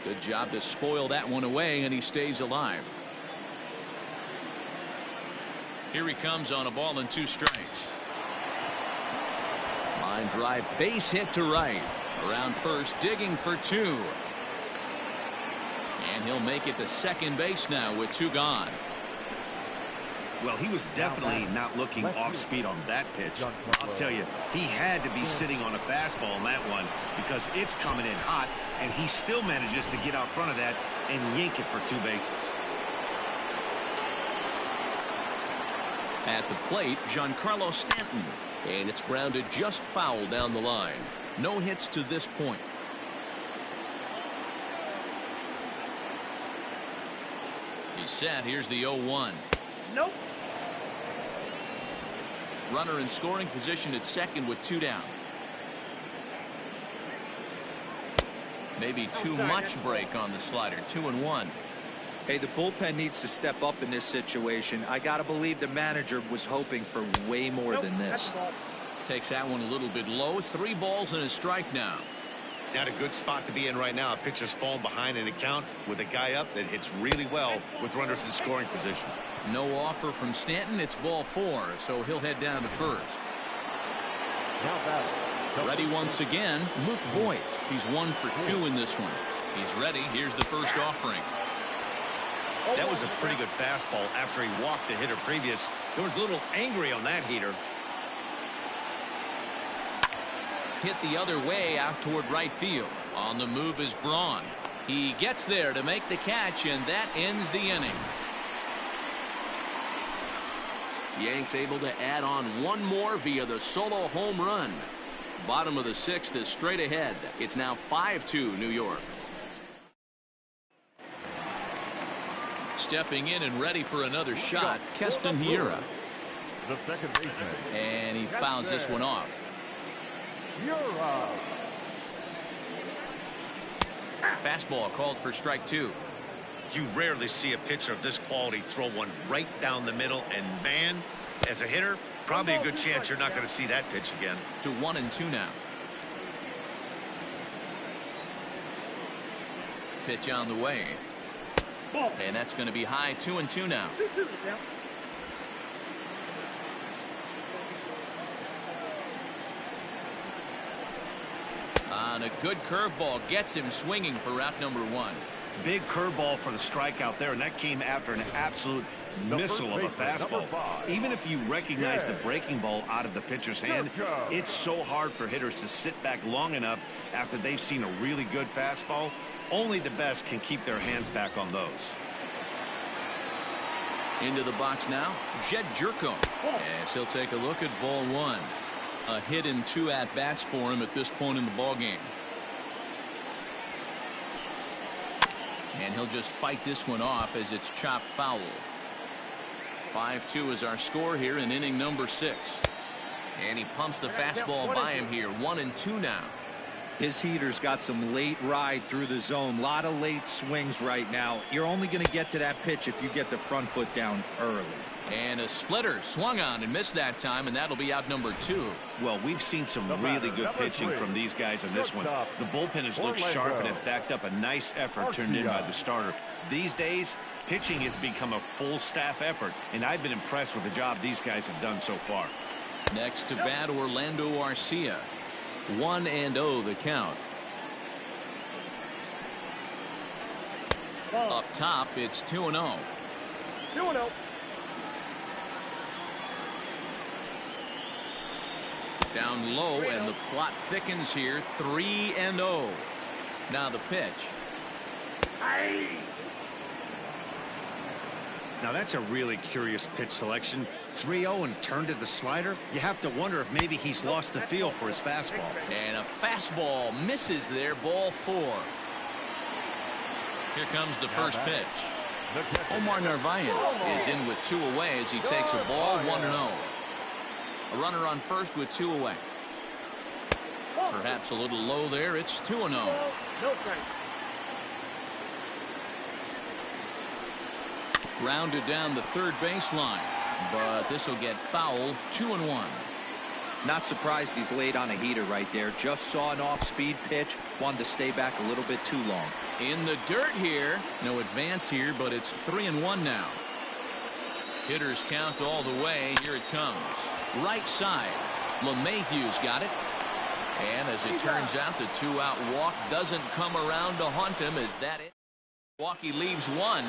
Good job to spoil that one away, and he stays alive. Here he comes on a ball and 2 strikes. Line drive, base hit to right. Around first, digging for 2. And he'll make it to second base now with 2 gone. Well, he was definitely not looking off speed on that pitch. I'll tell you, he had to be sitting on a fastball on that one because it's coming in hot, and he still manages to get out front of that and yank it for 2 bases. At the plate, Giancarlo Stanton. And it's grounded just foul down the line. No hits to this point. He's set. Here's the 0-1. Nope. Runner in scoring position at second with 2 down. Maybe too much break on the slider. 2-1. Hey, the bullpen needs to step up in this situation. I got to believe the manager was hoping for way more than this. Takes that one a little bit low. 3 balls and a strike now. Not a good spot to be in right now. A pitcher's falling behind in the count with a guy up that hits really well with runners in scoring position. No offer from Stanton. It's ball 4, so he'll head down to first. Now batting. Ready once again, Luke Voigt. He's 1 for 2 in this one. He's ready. Here's the first offering. That was a pretty good fastball after he walked the hitter previous. There was a little angry on that heater. Hit the other way out toward right field. On the move is Braun. He gets there to make the catch, and that ends the inning. Yanks able to add on 1 more via the solo home run. Bottom of the 6th is straight ahead. It's now 5-2 New York. Stepping in and ready for another shot, Keston Hiura. The second baseman. And he fouls this one off. Fastball called for strike 2. You rarely see a pitcher of this quality throw one right down the middle, and man, as a hitter, probably a good chance you're not going to see that pitch again. To 1-2 now. Pitch on the way. And that's going to be high. 2-2 now. On a good curveball, gets him swinging for out number 1. Big curveball for the strikeout there, and that came after an absolute missile of a fastball. Even if you recognize the breaking ball out of the pitcher's hand, it's so hard for hitters to sit back long enough after they've seen a really good fastball. Only the best can keep their hands back on those. Into the box now, Jed Jerko. As he'll take a look at ball 1. A hit in 2 at-bats for him at this point in the ballgame. And he'll just fight this one off as it's chopped foul. 5-2 is our score here in inning number 6. And he pumps the fastball by him here. 1-2 now. His heater's got some late ride through the zone. A lot of late swings right now. You're only going to get to that pitch if you get the front foot down early. And a splitter swung on and missed that time, and that'll be out number 2. Well, we've seen some really good pitching from these guys in this one. The bullpen has looked sharp, and it backed up a nice effort turned in by the starter. These days, pitching has become a full staff effort, and I've been impressed with the job these guys have done so far. Next to bat, Orlando Arcia. 1-0 the count. Up top, it's 2-0. 2-0. Down low, and the plot thickens here. 3-0. Now the pitch. Now that's a really curious pitch selection. 3-0 and turned to the slider. You have to wonder if maybe he's lost the feel for his fastball. And a fastball misses there. Ball 4. Here comes the first pitch. Omar Narvaez is in with 2 away as he takes a ball. 1-0. A runner on first with 2 away. Perhaps a little low there. It's 2-0. Grounded down the third baseline, but this will get fouled. 2-1. Not surprised he's laid on a heater right there. Just saw an off-speed pitch. Wanted to stay back a little bit too long. In the dirt here. No advance here, but it's 3-1 now. Hitters count all the way. Here it comes. Right side. LeMahieu's got it. And as it turns out, the 2-out walk doesn't come around to haunt him. Is that it? Milwaukee leaves 1.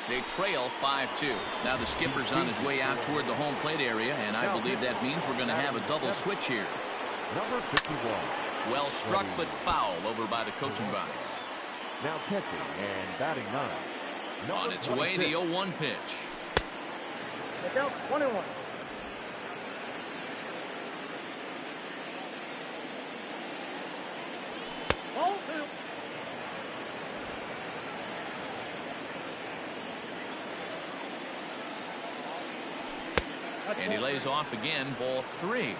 They trail 5-2. Now the skipper's on his way out toward the home plate area, and I believe that means we're going to have a double switch here. Number 51. Well struck, but foul over by the coaching box. Now catching and batting 9. On its way, the 0-1 pitch. 1-1. Ball 2. And he lays off again, ball 3.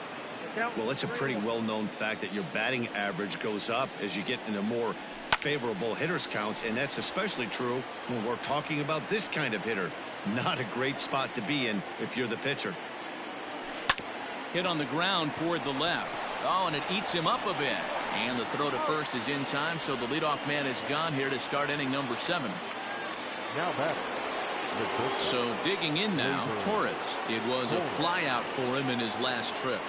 Well, it's a pretty well-known fact that your batting average goes up as you get into more favorable hitters counts, and that's especially true when we're talking about this kind of hitter. Not a great spot to be in if you're the pitcher. Hit on the ground toward the left. Oh, and it eats him up a bit. And the throw to first is in time, so the leadoff man is gone here to start inning number 7. Now batting. So digging in now, Torres. It was a flyout for him in his last trip.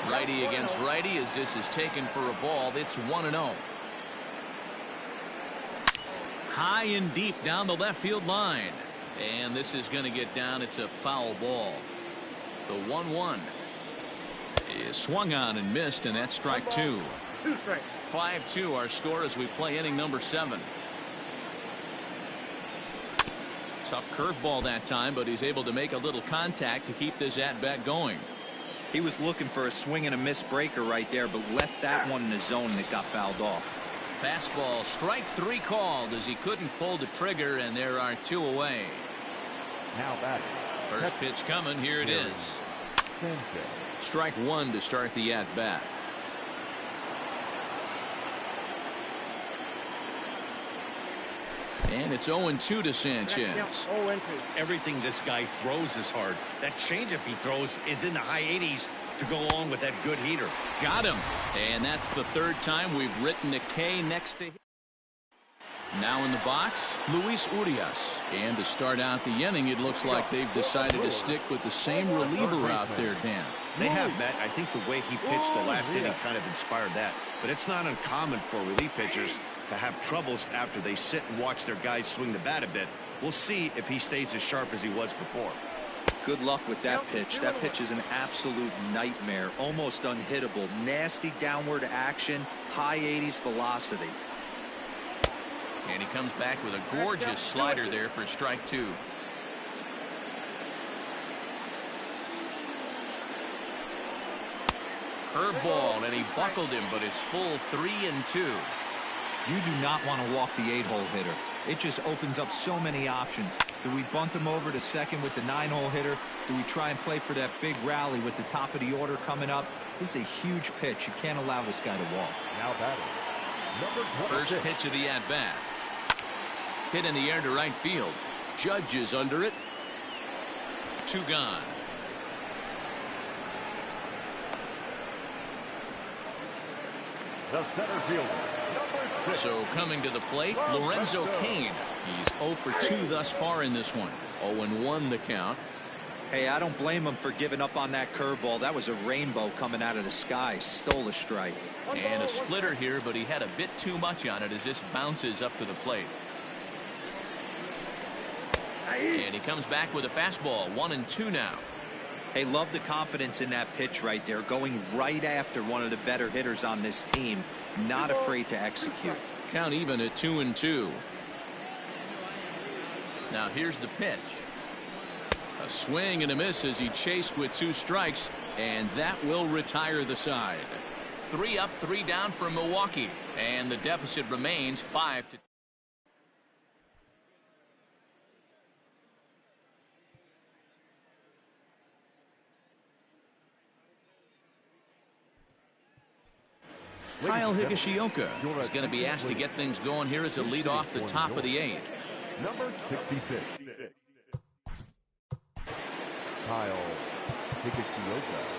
Righty against righty as this is taken for a ball. It's 1-0. High and deep down the left field line. And this is going to get down. It's a foul ball. The 1-1 is swung on and missed, and that's strike 2. 5-2 our score as we play inning number 7. Tough curveball that time, but he's able to make a little contact to keep this at-bat going. He was looking for a swing and a miss breaker right there, but left that one in the zone that got fouled off. Fastball, strike 3 called as he couldn't pull the trigger, and there are 2 away. Now batting. First pitch coming. Here it is. Strike 1 to start the at-bat. And it's 0-2 to Sanchez. Everything this guy throws is hard. That changeup he throws is in the high 80s to go along with that good heater. Got him. And that's the 3rd time we've written a K next to him. Now in the box, Luis Urias. And to start out the inning, it looks like they've decided to stick with the same reliever out there, Dan. They have, Matt. I think the way he pitched the last inning kind of inspired that. But it's not uncommon for relief pitchers to have troubles after they sit and watch their guys swing the bat a bit. We'll see if he stays as sharp as he was before. Good luck with that pitch. That pitch is an absolute nightmare. Almost unhittable. Nasty downward action. High 80s velocity. And he comes back with a gorgeous slider there for strike 2. Curveball, and he buckled him, but it's full 3-2. You do not want to walk the 8-hole hitter. It just opens up so many options. Do we bunt him over to second with the 9-hole hitter? Do we try and play for that big rally with the top of the order coming up? This is a huge pitch. You can't allow this guy to walk. Now batting. First pitch of the at-bat. Hit in the air to right field. Judge is under it. 2 gone. The center fielder. So coming to the plate, Lorenzo Cain. He's 0 for 2 thus far in this one. 0-1 the count. Hey, I don't blame him for giving up on that curveball. That was a rainbow coming out of the sky. Stole a strike. And a splitter here, but he had a bit too much on it as this bounces up to the plate. And he comes back with a fastball. 1-2 now. Hey, love the confidence in that pitch right there. Going right after one of the better hitters on this team. Not afraid to execute. Count even at 2-2. Now here's the pitch. A swing and a miss as he chased with 2 strikes. And that will retire the side. 3 up, 3 down for Milwaukee. And the deficit remains 5-2. Kyle Higashioka is going to be asked to get things going here as a lead off the top of the 8th. Number 66. Kyle Higashioka.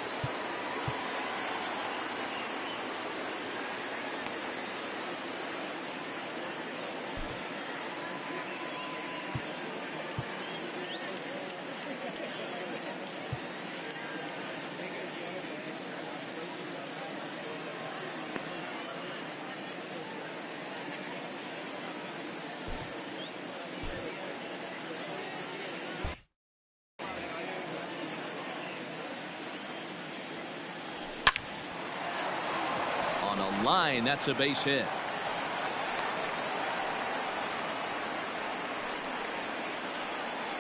Line, that's a base hit.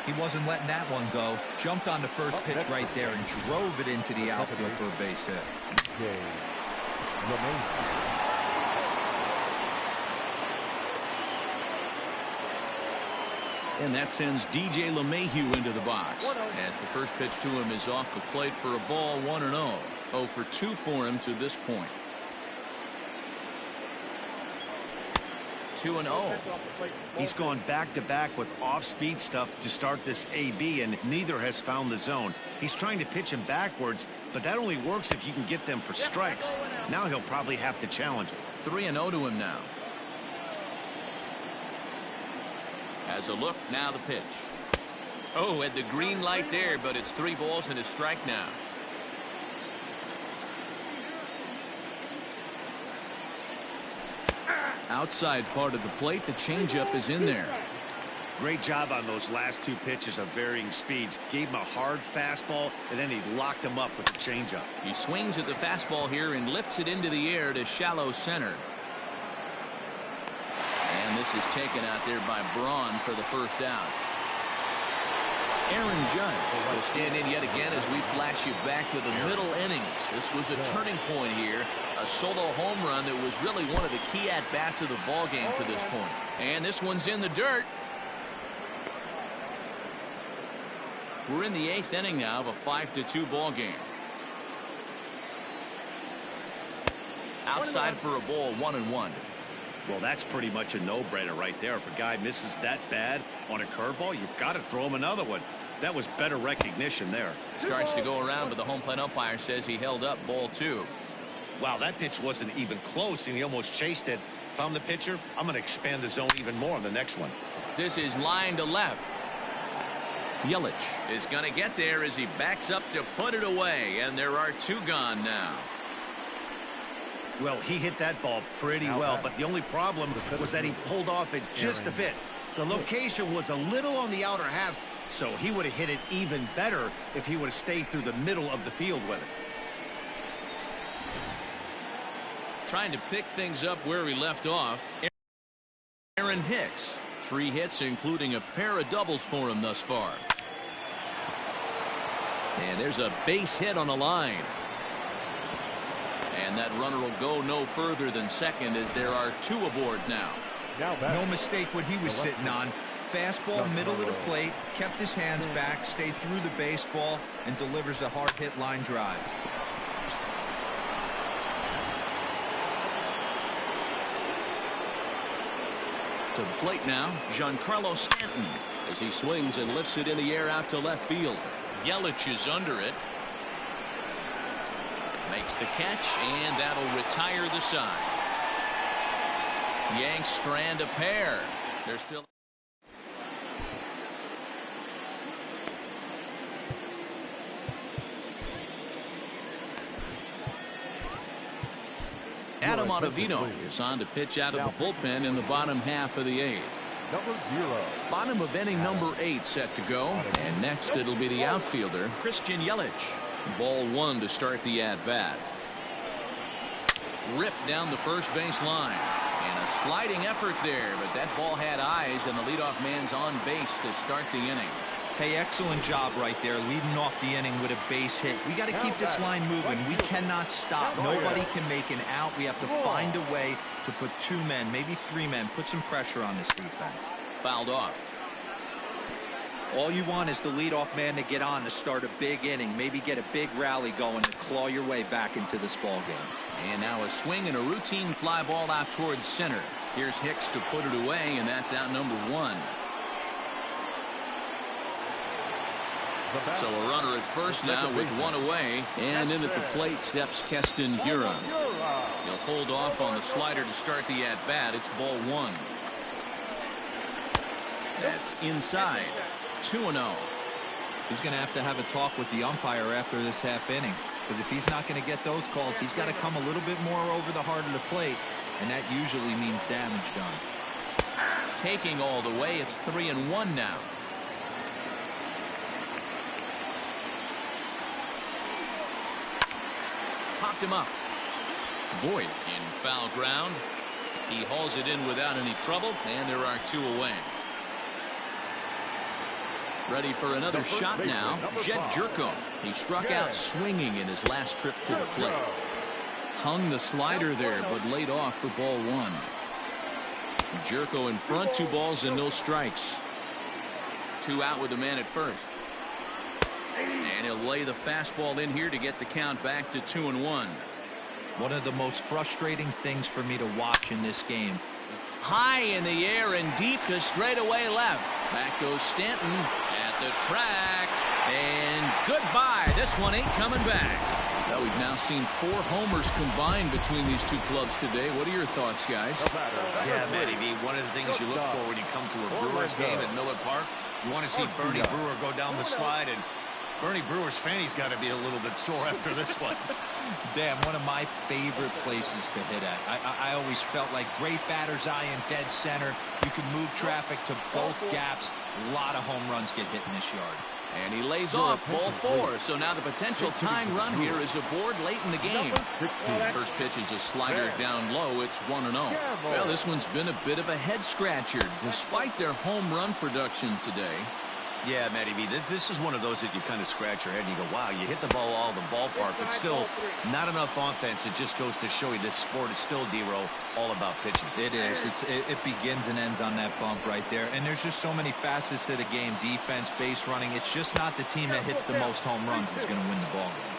He wasn't letting that one go. Jumped on the first pitch right there and drove it into the outfield for a base hit. And that sends DJ LeMahieu into the box as the first pitch to him is off the plate for a ball. 1-0. 0 for 2 for him to this point. 2-0. He's gone back-to-back with off-speed stuff to start this AB, and neither has found the zone. He's trying to pitch him backwards, but that only works if you can get them for strikes. Now he'll probably have to challenge it. 3-0 to him now. Has a look, now the pitch. Oh, had the green light there, but it's 3 balls and a strike now. Outside part of the plate, the changeup is in there. Great job on those last 2 pitches of varying speeds. Gave him a hard fastball, and then he locked him up with the changeup. He swings at the fastball here and lifts it into the air to shallow center. And this is taken out there by Braun for the first out. Aaron Judge will stand in yet again as we flash you back to the middle innings. This was a turning point here. A solo home run that was really one of the key at-bats of the ball game to this point. And this one's in the dirt. We're in the 8th inning now of a 5-2 ball game. Outside for a ball, 1-1. Well, that's pretty much a no-brainer right there. If a guy misses that bad on a curveball, you've got to throw him another one. That was better recognition there. Starts to go around, but the home plate umpire says he held up ball 2. Wow, that pitch wasn't even close, and he almost chased it. If I'm the pitcher, I'm going to expand the zone even more on the next one. This is line to left. Yelich is going to get there as he backs up to put it away, and there are 2 gone now. Well, he hit that ball pretty well, but the only problem was that he pulled off it just a bit. The location was a little on the outer half, so he would have hit it even better if he would have stayed through the middle of the field with it. Trying to pick things up where he left off. Aaron Hicks, 3 hits, including a pair of doubles for him thus far. And there's a base hit on the line. And that runner will go no further than second as there are 2 aboard now. No mistake what he was sitting on. Fastball middle of the plate, kept his hands back, stayed through the baseball, and delivers a hard hit line drive. To the plate now, Giancarlo Stanton as he swings and lifts it in the air out to left field. Yelich is under it. Makes the catch, and that'll retire the side. Yanks strand a pair. They're still. Adam Ottavino is on to pitch out of the bullpen in the bottom half of the 8th. Number 0. Bottom of inning number 8 set to go. And next it'll be the outfielder, Christian Yelich. Ball 1 to start the at-bat. Ripped down the first base line. And a sliding effort there, but that ball had eyes, and the leadoff man's on base to start the inning. Hey, excellent job right there, leading off the inning with a base hit. We got to keep this line moving. We cannot stop. Nobody can make an out. We have to find a way to put 2 men, maybe 3 men, put some pressure on this defense. Fouled off. All you want is the leadoff man to get on to start a big inning, maybe get a big rally going and claw your way back into this ball game. And now a swing and a routine fly ball out towards center. Here's Hicks to put it away, and that's out number 1. So a runner at first now with 1 away, and in at the plate steps Keston Hiura. He'll hold off on the slider to start the at-bat. It's ball 1. That's inside. 2-0. He's going to have a talk with the umpire after this half inning, because if he's not going to get those calls, he's got to come a little bit more over the heart of the plate, and that usually means damage done. Taking all the way, it's 3-1 now. Popped him up. Voit in foul ground. He hauls it in without any trouble, and there are 2 away. Ready for another shot now. Jed Jerko. He struck out swinging in his last trip to the plate. Hung the slider there, but laid off for ball 1. Jerko in front, 2 balls and no strikes. 2 out with the man at first. And he'll lay the fastball in here to get the count back to 2-1. One of the most frustrating things for me to watch in this game. High in the air and deep to straightaway left. Back goes Stanton at the track. And goodbye. This one ain't coming back. Well, we've now seen 4 homers combined between these two clubs today. What are your thoughts, guys? Yeah, Matty B, one of the things you look for when you come to a Brewers game at Miller Park, you want to see Bernie Brewer go down the slide, and Bernie Brewer's fanny's got to be a little bit sore after this one. Damn, one of my favorite places to hit at. I always felt like great batter's eye in dead center. You can move traffic to both gaps. A lot of home runs get hit in this yard. And he lays off ball 4. So now the potential tying run here is aboard late in the game. First pitch is a slider down low. It's 1-0. Well, this one's been a bit of a head scratcher despite their home run production today. Yeah, Matty B, this is one of those that you kind of scratch your head and you go, wow, you hit the ball all the ballpark, but still not enough offense. It just goes to show you this sport is still, D-Row, all about pitching. It is. It begins and ends on that bump right there. And there's just so many facets to the game. Defense, base running. It's just not the team that hits the most home runs is going to win the ball game.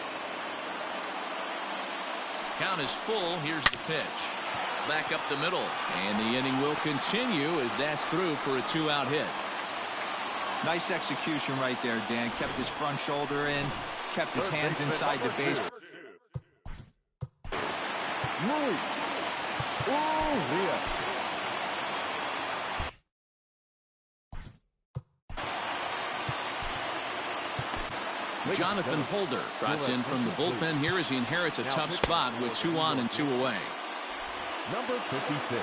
Count is full. Here's the pitch. Back up the middle. And the inning will continue as that's through for a 2-out hit. Nice execution right there, Dan. Kept his front shoulder in, kept his hands inside the base. Jonathan Holder trots in from the bullpen here as he inherits a tough spot with 2 on and 2 away. Number 56.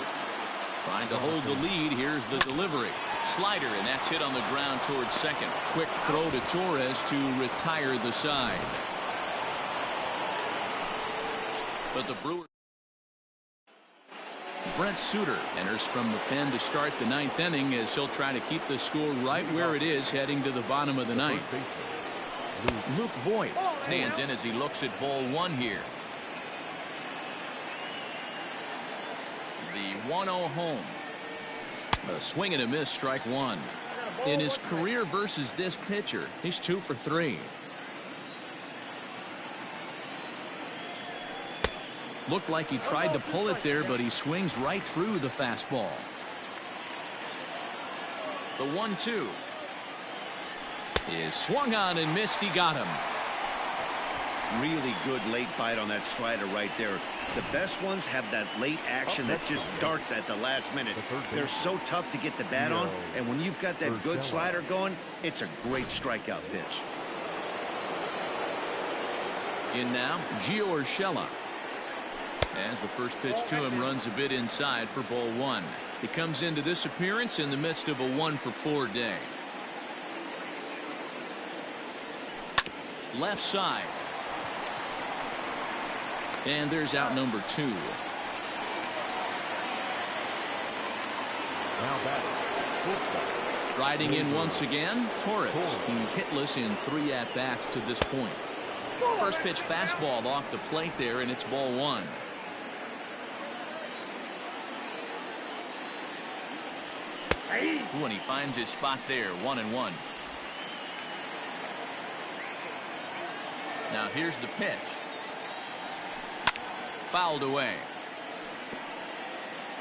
Trying to hold the lead. Here's the delivery. Slider, and that's hit on the ground towards second. Quick throw to Torres to retire the side. But the Brewers. Brent Suter enters from the pen to start the 9th inning as he'll try to keep the score right where it is heading to the bottom of the 9th. Luke Voigt stands in as he looks at ball 1 here. The 1-0 home. A swing and a miss, strike 1. In his career versus this pitcher, he's 2 for 3. Looked like he tried to pull it there, but he swings right through the fastball. The 1-2 is swung on and missed. He got him. Really good late bite on that slider right there. The best ones have that late action that just darts at the last minute. They're so tough to get the bat on, and when you've got that good slider going, it's a great strikeout pitch. In now, Gio Urshela. As the first pitch to him runs a bit inside for ball 1. He comes into this appearance in the midst of a 1-for-4 day. Left side. And there's out number 2. Now batting. Striding in once again, Torres. He's hitless in 3 at-bats to this point. First pitch fastball off the plate there, and it's ball 1. Ooh, and he finds his spot there, 1-1. Now here's the pitch. Fouled away.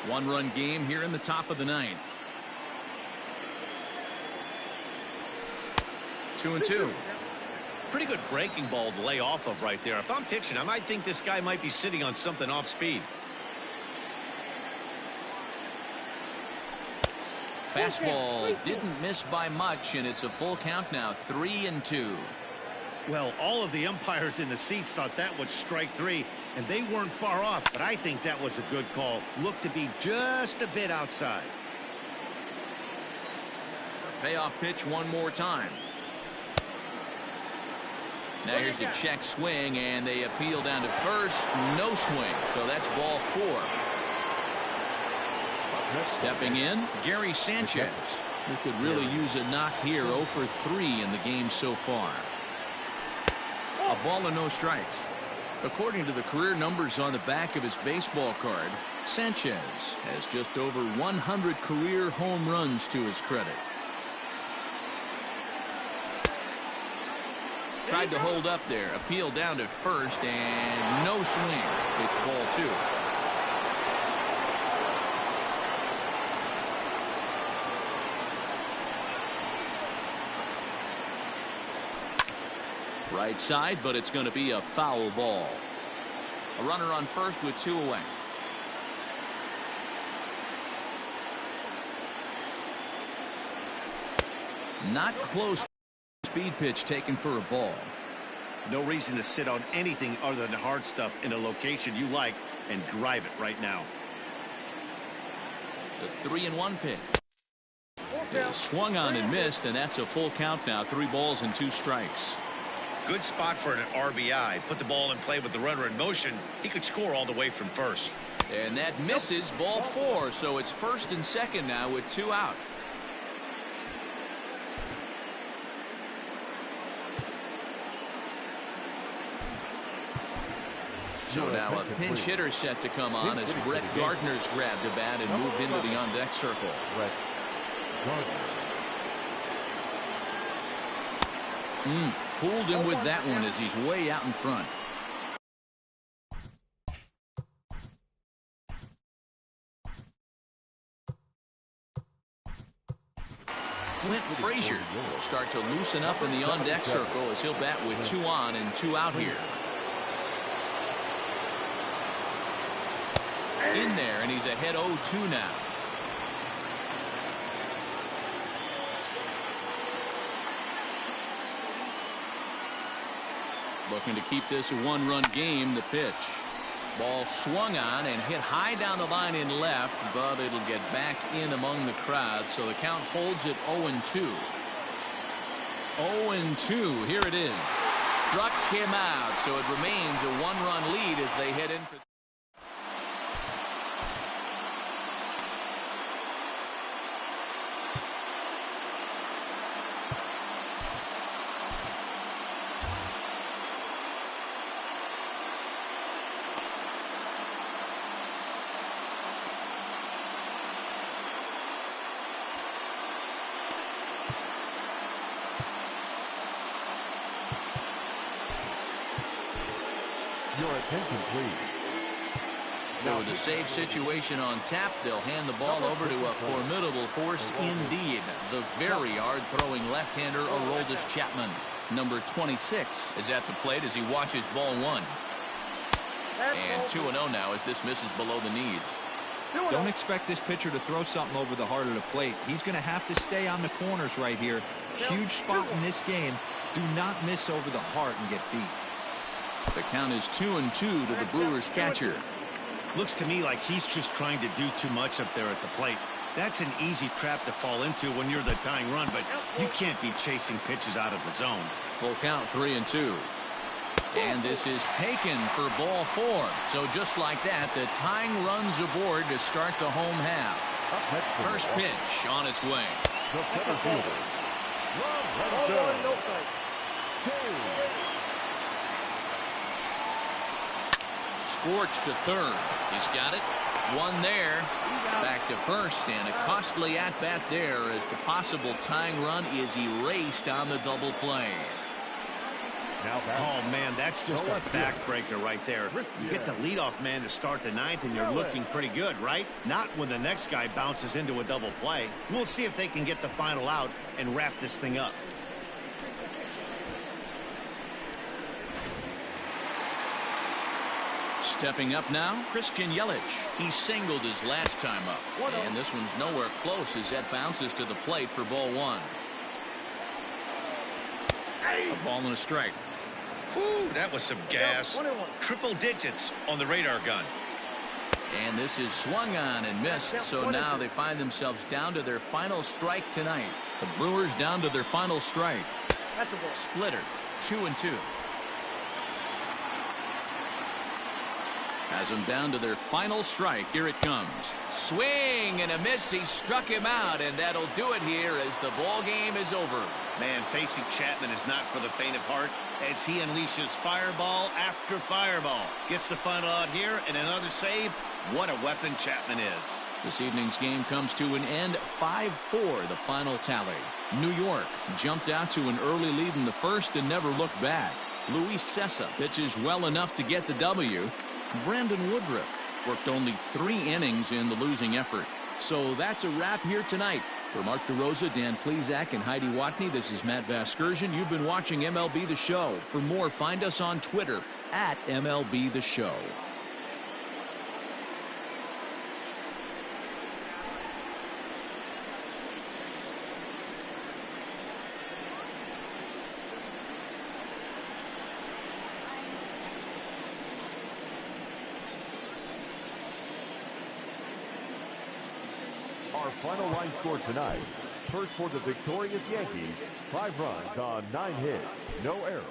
1-run game here in the top of the 9th. 2-2. Pretty good breaking ball to lay off of right there. If I'm pitching, I might think this guy might be sitting on something off speed. Fastball didn't miss by much, and it's a full count now, 3-2. Well, all of the umpires in the seats thought that was strike 3, and they weren't far off, but I think that was a good call. Looked to be just a bit outside. Payoff pitch one more time. Now here's a check swing, and they appeal down to first. No swing, so that's ball 4. Stepping in, Gary Sanchez. Who could really use a knock here. 0 for 3 in the game so far. A ball and no strikes. According to the career numbers on the back of his baseball card, Sanchez has just over 100 career home runs to his credit. Tried to hold up there. Appeal down to first, and no swing. It's ball 2. Right side, but it's going to be a foul ball. A runner on first with 2 away. Not close. Speed pitch taken for a ball. No reason to sit on anything other than hard stuff in a location you like and drive it right now. The 3-1 pitch. It swung on and missed, and that's a full count now. 3 balls and 2 strikes. Good spot for an RBI. Put the ball in play with the runner in motion. He could score all the way from first. And that misses, ball 4. So it's first and second now with 2 out. So now a pinch hitter set to come on as Brett Gardner's grabbed a bat and moved into the on-deck circle. Brett Gardner. Fooled him with that one as he's way out in front. Clint Frazier will start to loosen up in the on-deck circle as he'll bat with 2 on and 2 out here. In there, and he's ahead 0-2 now. Looking to keep this a 1-run game. The pitch. Ball swung on and hit high down the line in left, but it'll get back in among the crowd, so the count holds at 0-2. 0-2. Here it is. Struck him out, so it remains a 1-run lead as they head in for. Your attention, please. So with a safe situation on tap, they'll hand the ball over to a formidable force indeed. The very hard-throwing left-hander Aroldis Chapman. Number 26 is at the plate as he watches ball 1. And 2-0 now as this misses below the knees. Don't expect this pitcher to throw something over the heart of the plate. He's going to have to stay on the corners right here. Huge spot in this game. Do not miss over the heart and get beat. The count is 2-2 to the Brewers catcher. Looks to me like he's just trying to do too much up there at the plate. That's an easy trap to fall into when you're the tying run, but you can't be chasing pitches out of the zone. Full count 3-2. And this is taken for ball 4. So just like that, the tying runs aboard to start the home half. First pitch on its way. The center fielder. Scorched to third. He's got it. One there. Back to first, and a costly at-bat there as the possible tying run is erased on the double play. Oh, man, that's just a backbreaker right there. You get the leadoff man to start the 9th, and you're looking pretty good, right? Not when the next guy bounces into a double play. We'll see if they can get the final out and wrap this thing up. Stepping up now, Christian Yelich. He singled his last time up. And this one's nowhere close as that bounces to the plate for ball 1. A ball and a strike. Whew, that was some gas. Triple digits on the radar gun. And this is swung on and missed, so now they find themselves down to their final strike tonight. The Brewers down to their final strike. Splitter, 2-2. Has them down to their final strike. Here it comes. Swing and a miss. He struck him out, and that'll do it here as the ball game is over. Man, facing Chapman is not for the faint of heart as he unleashes fireball after fireball. Gets the final out here and another save. What a weapon Chapman is. This evening's game comes to an end. 5-4 the final tally. New York jumped out to an early lead in the first and never looked back. Luis Cessa pitches well enough to get the W. Brandon Woodruff worked only 3 innings in the losing effort. So that's a wrap here tonight. For Mark DeRosa, Dan Plesac, and Heidi Watney, this is Matt Vasgersian. You've been watching MLB The Show. For more, find us on Twitter at MLB The Show. Our final line score tonight. First for the victorious Yankees, 5 runs on 9 hits, no errors.